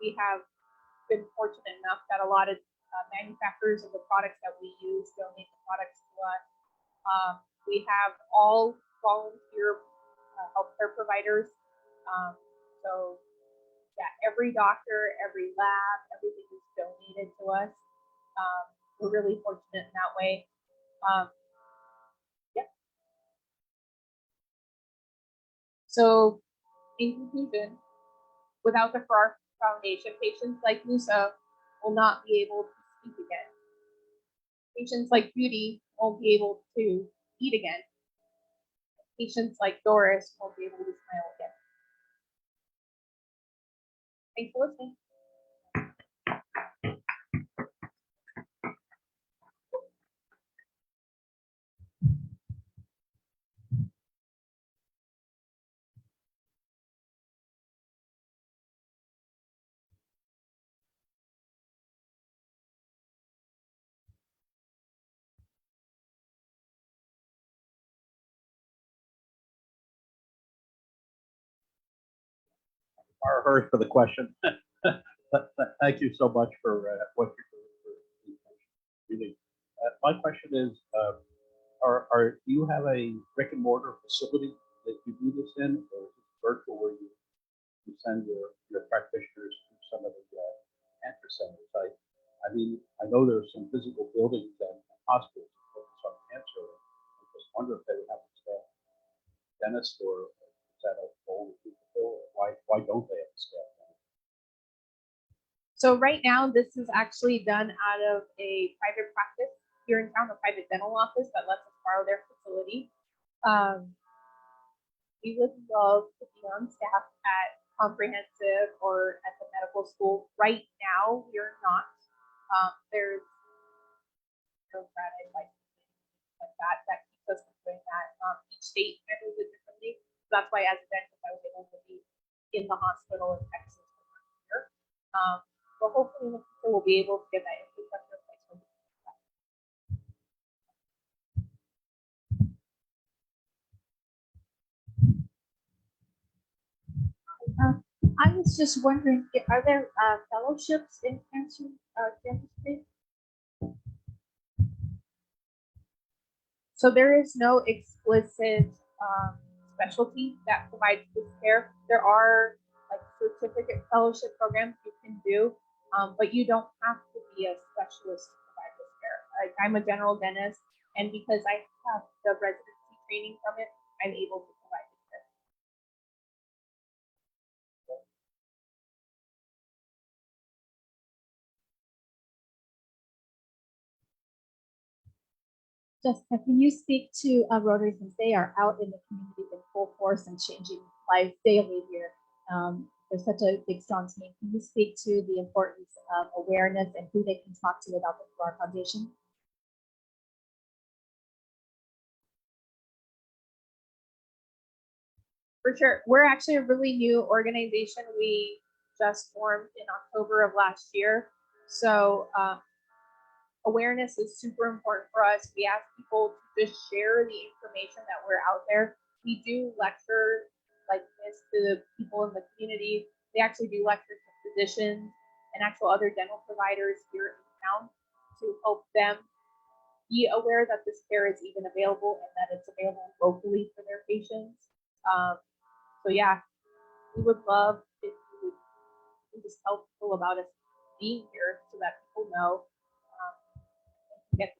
We have been fortunate enough that a lot of manufacturers of the products that we use donate the products to us. We have all volunteer healthcare providers. So yeah, every doctor, every lab, everything is donated to us. We're really fortunate in that way. So in conclusion, without the Farrar Foundation, patients like Musa will not be able to speak again. Patients like Judy won't be able to eat again. Patients like Doris won't be able to smile again. Thanks for listening. Her for the question. Thank you so much for what you're doing for the really. My question is, do you have a brick and mortar facility that you do this in, or is it virtual where you send your practitioners to some of the cancer centers? I mean, I know there's some physical buildings and hospitals that focus on cancer. I just wonder if they would have a staff dentist, or is that a goal to fulfill, or why don't they have a staff dentist? So right now, this is actually done out of a private practice. here in town, a private dental office that lets us borrow their facility. We would love to be on staff at comprehensive or at the medical school. Right now, we're not. There's bureaucratic like that keeps us from doing that. Each state handles it differently. So that's why as a dentist, I was able to be in the hospital in Texas for 1 year. But hopefully in the future we'll be able to get that infrastructure in place. I was just wondering, are there fellowships in cancer dentistry? So there is no explicit specialty that provides this care. There are like certificate fellowship programs you can do, but you don't have to be a specialist to provide this care. Like I'm a general dentist, and because I have the residency training from it, I'm able to provide this care. Jessica, can you speak to Rotary since they are out in the community in full force and changing life daily here? There's such a big, strong team. Can you speak to the importance of awareness and who they can talk to about the Flora Foundation? For sure. We're actually a really new organization. We just formed in October of last year. So awareness is super important for us. We ask people to just share the information that we're out there. We do lecture like this to the people in the community. We actually do lectures to physicians and actual other dental providers here in town to help them be aware that this care is even available and that it's available locally for their patients. So yeah, we would love if you would just tell people about us being here so that people know and get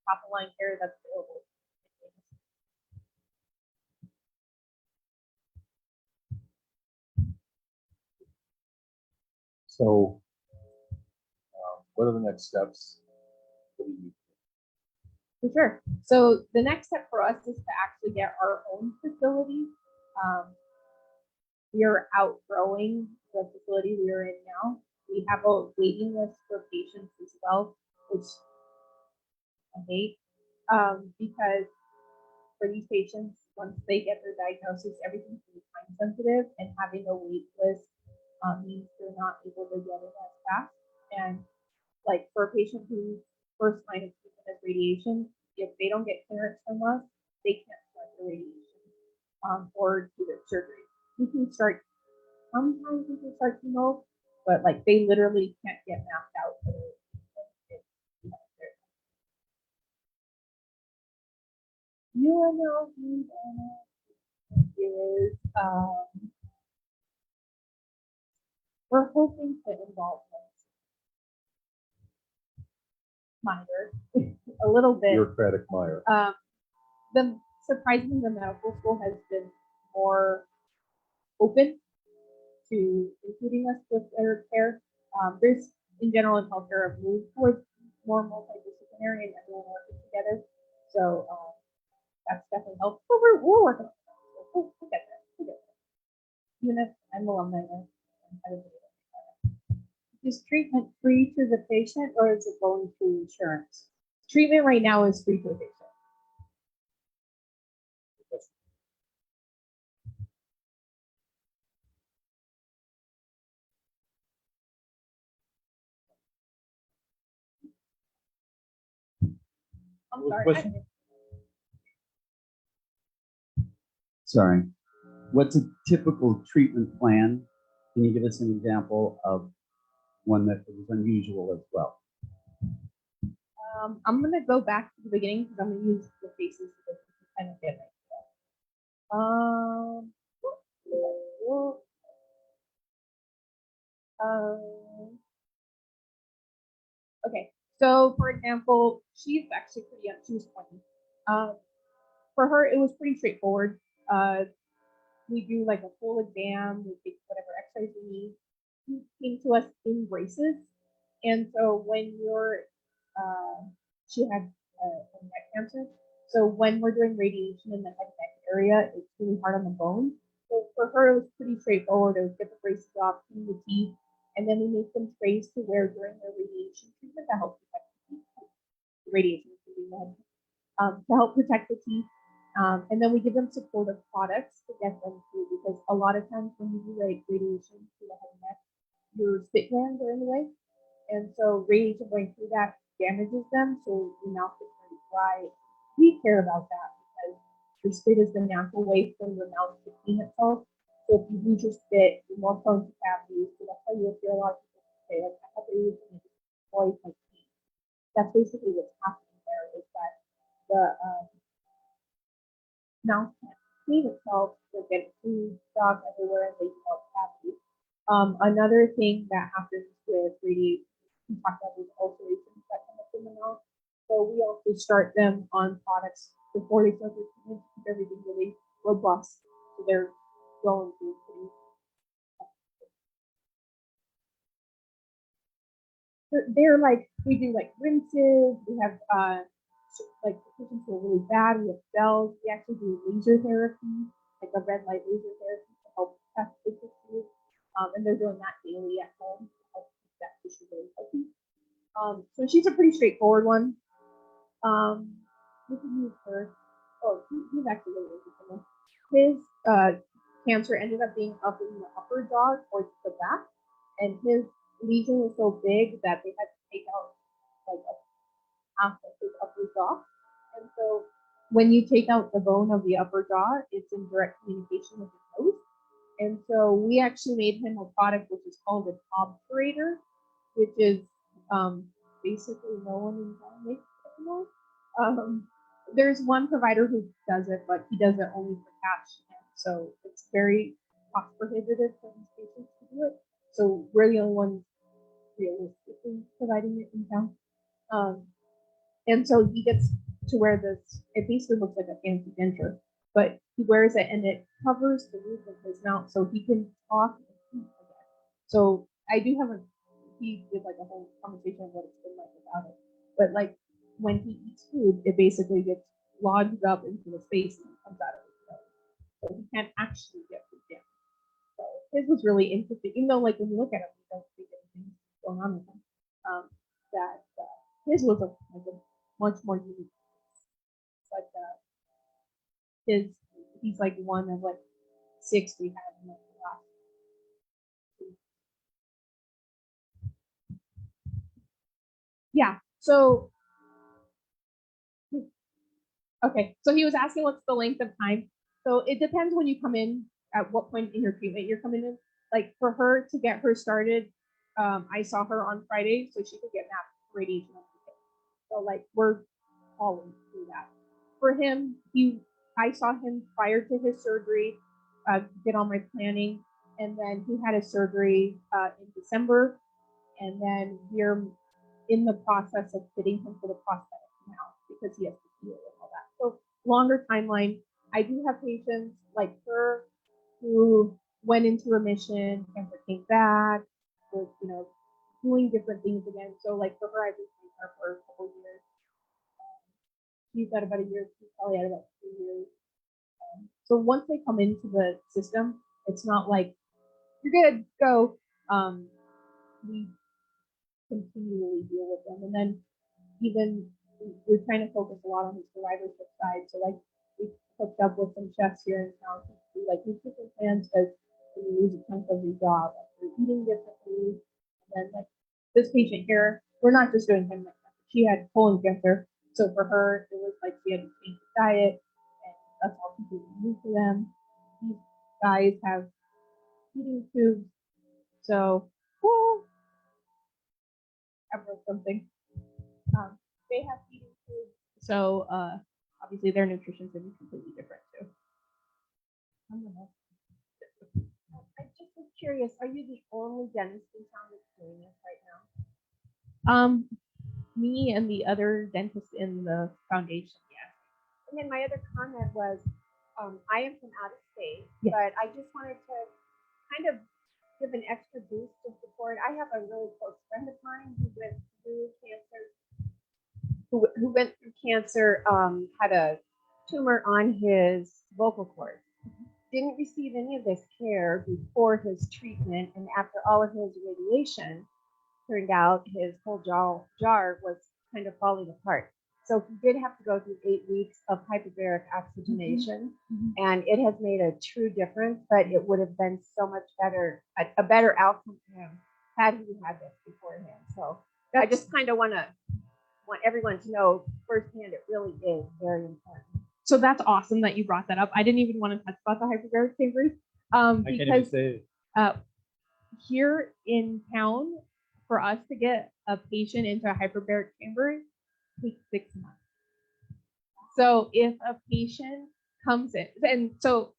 top of line care that's available. So, what are the next steps? What do you need? For sure. So the next step for us is to actually get our own facility. We are outgrowing the facility we are in now. We have a waiting list for patients as well, which I hate because for these patients, once they get their diagnosis, everything's really time sensitive, and having a wait list means they're not able to get it as fast. And like for a patient whose first line of treatment is radiation, if they don't get clearance from us, they can't start the radiation or do their surgery. We can start, sometimes we can start chemo, but like they literally can't get mapped out for the UNLV is we're hoping to involve minor a little bit. Bureaucratic mire. The surprisingly, the medical school has been more open to including us with their care. There's in general in healthcare a move towards more multidisciplinary and everyone working together. So that's definitely helped. But we're working on it. We'll get there. We'll get there. Even if I'm alumni, Is treatment free to the patient or is it going through insurance? treatment right now is free to the patient. I'm sorry. Question? Sorry. What's a typical treatment plan? Can you give us an example of one that was unusual as well? I'm gonna go back to the beginning because I'm gonna use the faces to kind of get okay. So for example, she's actually pretty young. She was 20. For her, it was pretty straightforward. We do like a full exam. We take whatever exercise we need. She came to us in braces, and so when you're she had neck cancer. So when we're doing radiation in the head and neck area, it's really hard on the bone. So for her, it was pretty straightforward. It was get the braces off, clean the teeth, and then we make them trays to wear during their radiation treatment to help protect the teeth. Radiation treatment, to help protect the teeth. And then we give them supportive products to get them through, because a lot of times when you do radiation to the head and neck, your spit glands are in the way. And so radiation going through that damages them. So your mouth gets very dry. We care about that because your spit is the natural way for your mouth to clean itself. So if you lose your spit, you're more prone to cavities. So that's why you'll hear a lot of people say, like, I have radiation to destroy my teeth. That's basically what's happening there, is that the mouth can't clean itself, they get food stuck everywhere, and they develop cavities. Another thing that happens with radiation, we talked about those ulcerations that come up in the mouth. So we also start them on products before they start their treatment to keep everything really robust. So they're going through pretty. They're like, we do like rinses, we have like the patients who are really bad, we have cells, we actually do laser therapy, like a red light laser therapy to help test the tissue. And they're doing that daily at home to help keep that tissue really healthy. So she's a pretty straightforward one. We can use her. Oh, he's actually really interesting. His cancer ended up being up in the upper jaw towards the back, and his lesion was so big that they had to take out like half of his upper jaw. And so when you take out the bone of the upper jaw, it's in direct communication with the nose. And so we actually made him a product which is called an obturator, which is basically no one in town makes it anymore. There's one provider who does it, but he does it only for cash. And so it's very cost prohibitive for these patients to do it. So we're the only ones realistically providing it in town. And so he gets to wear this, it basically looks like a fancy denture, but he wears it and it covers the roof of his mouth so he can talk and eat again. So I do have he did like a whole conversation of what it's been like without it. But like when he eats food, it basically gets lodged up into the space and comes out of his nose. So he can't actually get food down. So his was really interesting, even though like when you look at him, you don't think anything's going on with him. That his was like a much more unique. But he's like one of like 6 we have in the last. Yeah. So okay. So he was asking what's the length of time. So it depends when you come in, at what point in your treatment you're coming in. Like for her to get her started, I saw her on Friday, so she could get MAP radiation on Tuesday. So like we're following through that. For him, I saw him prior to his surgery, did all my planning, and then he had his surgery in December, and then we're in the process of fitting him for the prosthetic now because he has to heal and all that. So longer timeline. I do have patients like her who went into remission, cancer came back, was doing different things again. So like for her, I've been seeing her for a couple years. She's at about a year. She's probably at about 2 years. So once they come into the system, it's not like you're good, go. We continually deal with them, and then even we're trying to focus a lot on the survivorship side. So like we hooked up with some chefs here in town to do like nutrition plans because when you lose a chunk of your job, like you're eating differently. And then like this patient here, we're not just doing him like that. She had colon cancer, so for her it was like she had to change the diet, and that's all completely new for them. These guys have feeding tubes, so ever something. They have feeding tubes, so obviously their nutrition's gonna be completely different too. I don't know. I just was curious, are you the only dentist in town that's doing this right now? Me and the other dentist in the foundation, yes. And then my other comment was, I am from out of state, Yes. but I just wanted to kind of give an extra boost to support. I have a really close friend of mine who went through cancer who went through cancer, had a tumor on his vocal cord. Didn't receive any of this care before his treatment, and after all of his radiation, turned out his whole jar was kind of falling apart. So he did have to go through 8 weeks of hyperbaric oxygenation, and it has made a true difference. But it would have been so much better, a better outcome for him had he had this beforehand. So I just kind of want everyone to know firsthand it really is very important. So that's awesome that you brought that up. I didn't even want to touch about the hyperbaric chambers I can't even because say it. here in town, for us to get a patient into a hyperbaric chamber takes 6 months. So if a patient comes in, and so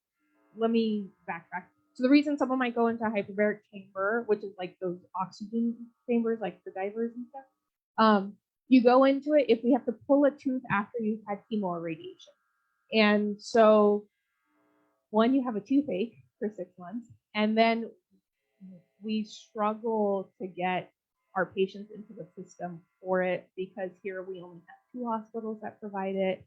let me backtrack. So the reason someone might go into a hyperbaric chamber, which is like those oxygen chambers, like for divers and stuff, you go into it if we have to pull a tooth after you've had chemo or radiation. And so, one, you have a toothache for 6 months, and then we struggle to get our patients into the system for it because here we only have 2 hospitals that provide it,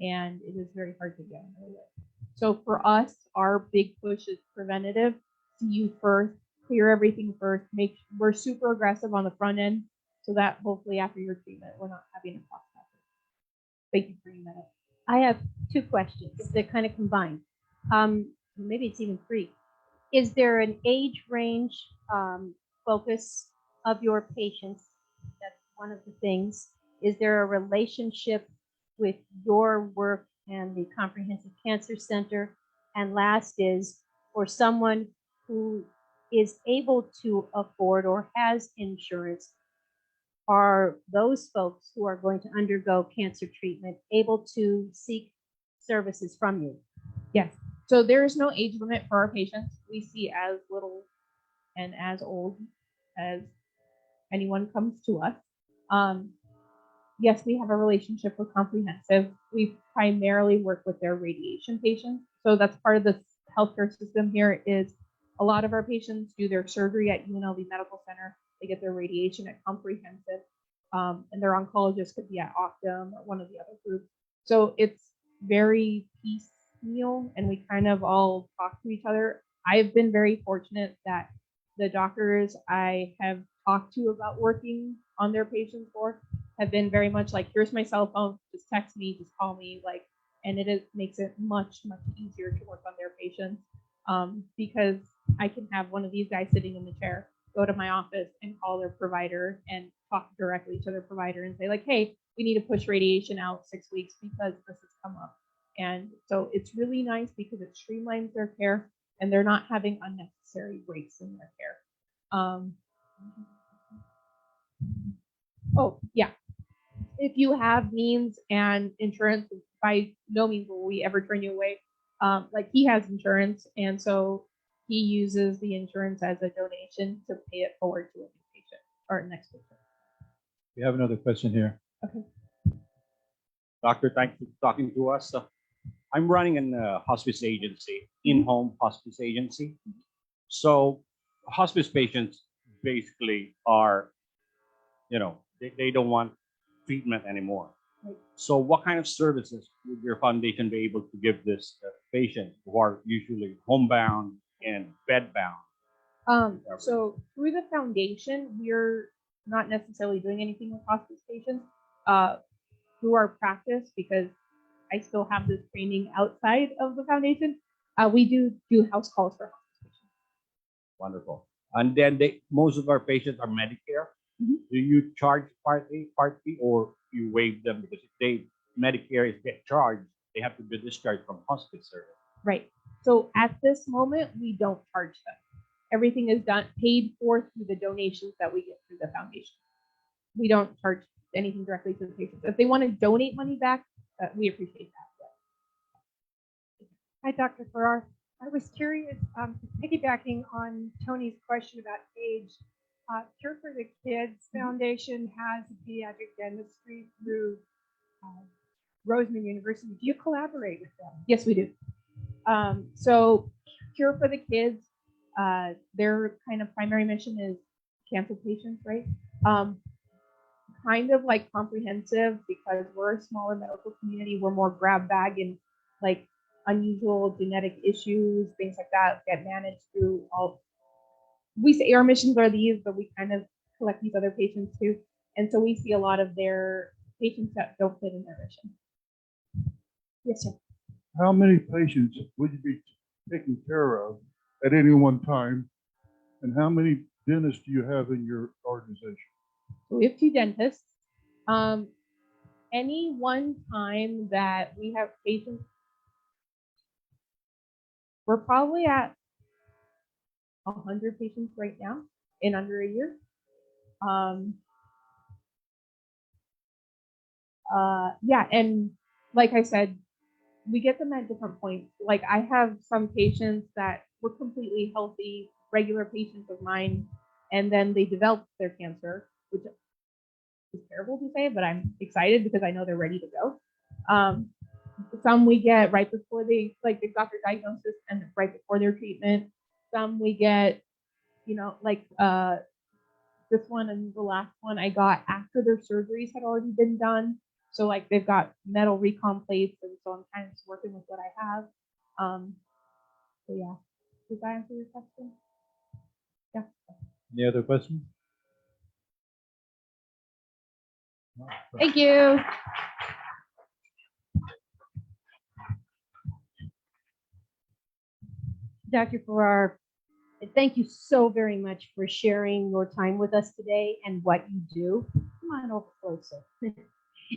and it is very hard to get into it. So for us, our big push is preventative. See you first, clear everything first. We're super aggressive on the front end, so that hopefully after your treatment, we're not having a cost factor. Thank you for bringing that up. I have 2 questions that kind of combine. Maybe it's even 3. Is there an age range focus of your patients? That's one of the things. Is there a relationship with your work and the Comprehensive Cancer Center? And last is, for someone who is able to afford or has insurance, are those folks who are going to undergo cancer treatment able to seek services from you? Yes. So there is no age limit for our patients. We see as little and as old as anyone comes to us. Yes, we have a relationship with Comprehensive. We primarily work with their radiation patients. So that's part of the healthcare system here is a lot of our patients do their surgery at UNLV Medical Center. They get their radiation at Comprehensive. And their oncologists could be at Optum or one of the other groups. So it's very piecemeal and we kind of all talk to each other. I've been very fortunate that the doctors I have talked to about working on their patients for have been very much like, here's my cell phone, just text me, just call me, like, and makes it much easier to work on their patients because I can have one of these guys sitting in the chair go to my office and call their provider and talk directly to their provider and say like, hey, we need to push radiation out 6 weeks because this has come up. And so it's really nice because it streamlines their care and they're not having unnecessary breaks in their care. Oh, yeah. If you have means and insurance, by no means will we ever turn you away. Like he has insurance, and so he uses the insurance as a donation to pay it forward to a new patient or next patient. We have another question here. Okay. Doctor, thanks for talking to us. I'm running a hospice agency, in-home hospice agency. So hospice patients basically are, they don't want treatment anymore. Right. So what kind of services would your foundation be able to give this patient who are usually homebound and bedbound? So through the foundation, we're not necessarily doing anything with hospice patients through our practice because I still have this training outside of the foundation. We do house calls for hospice patients. Wonderful. And then most of our patients are Medicare. Mm-hmm. Do you charge Part A, Part B, or you waive them because if Medicare is get charged, they have to be discharged from hospice service? Right. So at this moment, we don't charge them. Everything is paid for through the donations that we get through the foundation. We don't charge anything directly to the patients. If they want to donate money back, we appreciate that. Hi, Dr. Farrar. I was curious, piggybacking on Tony's question about age. Cure for the Kids Foundation has pediatric dentistry through Roseman University. Do you collaborate with them? Yes, we do. So Cure for the Kids, their kind of primary mission is cancer patients, right? kind of like comprehensive because we're a smaller medical community. We're more grab bag and like unusual genetic issues, things like that get managed through all. We say our missions are these, but we kind of collect these other patients too. And so we see a lot of their patients that don't fit in their mission. Yes, sir. How many patients would you be taking care of at any one time? And how many dentists do you have in your organization? So we have 2 dentists. Any one time that we have patients, we're probably at 100 patients right now in under a year. Yeah, and like I said, we get them at different points. Like I have some patients that were completely healthy, regular patients of mine, and then they developed their cancer, which is terrible to say, but I'm excited because I know they're ready to go. Some we get right before they got their diagnosis and right before their treatment. Some we get, like this one and the last one I got after their surgeries had already been done. So like they've got metal recon plates, and so I'm kind of just working with what I have. So yeah, does that answer your question? Yeah. Any other questions? Thank you. Dr. Farrar, thank you so very much for sharing your time with us today and what you do. Come on over closer.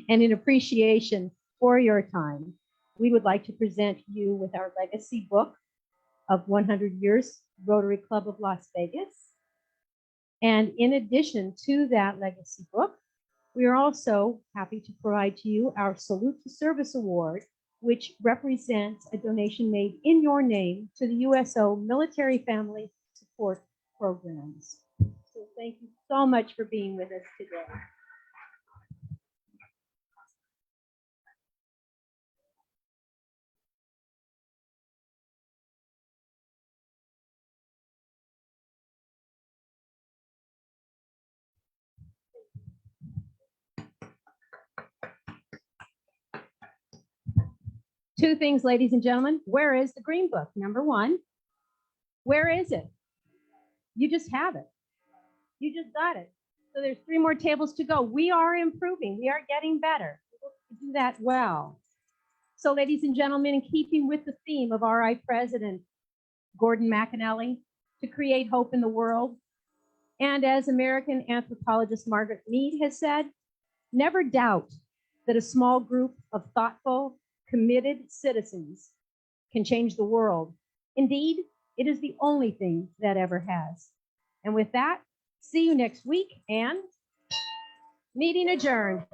And in appreciation for your time, we would like to present you with our legacy book of 100 Years Rotary Club of Las Vegas. And in addition to that legacy book, we are also happy to provide to you our Salute to Service Award, which represents a donation made in your name to the USO Military Family Support Programs. So thank you so much for being with us today. Two things, ladies and gentlemen. Where is the green book? Number one, where is it? You just have it. You just got it. So there's 3 more tables to go. We are improving. We are getting better. We do that well. So ladies and gentlemen, in keeping with the theme of RI President Gordon McAnally, to create hope in the world, and as American anthropologist Margaret Mead has said, never doubt that a small group of thoughtful, committed citizens can change the world. Indeed, it is the only thing that ever has. And with that, see you next week, and meeting adjourned.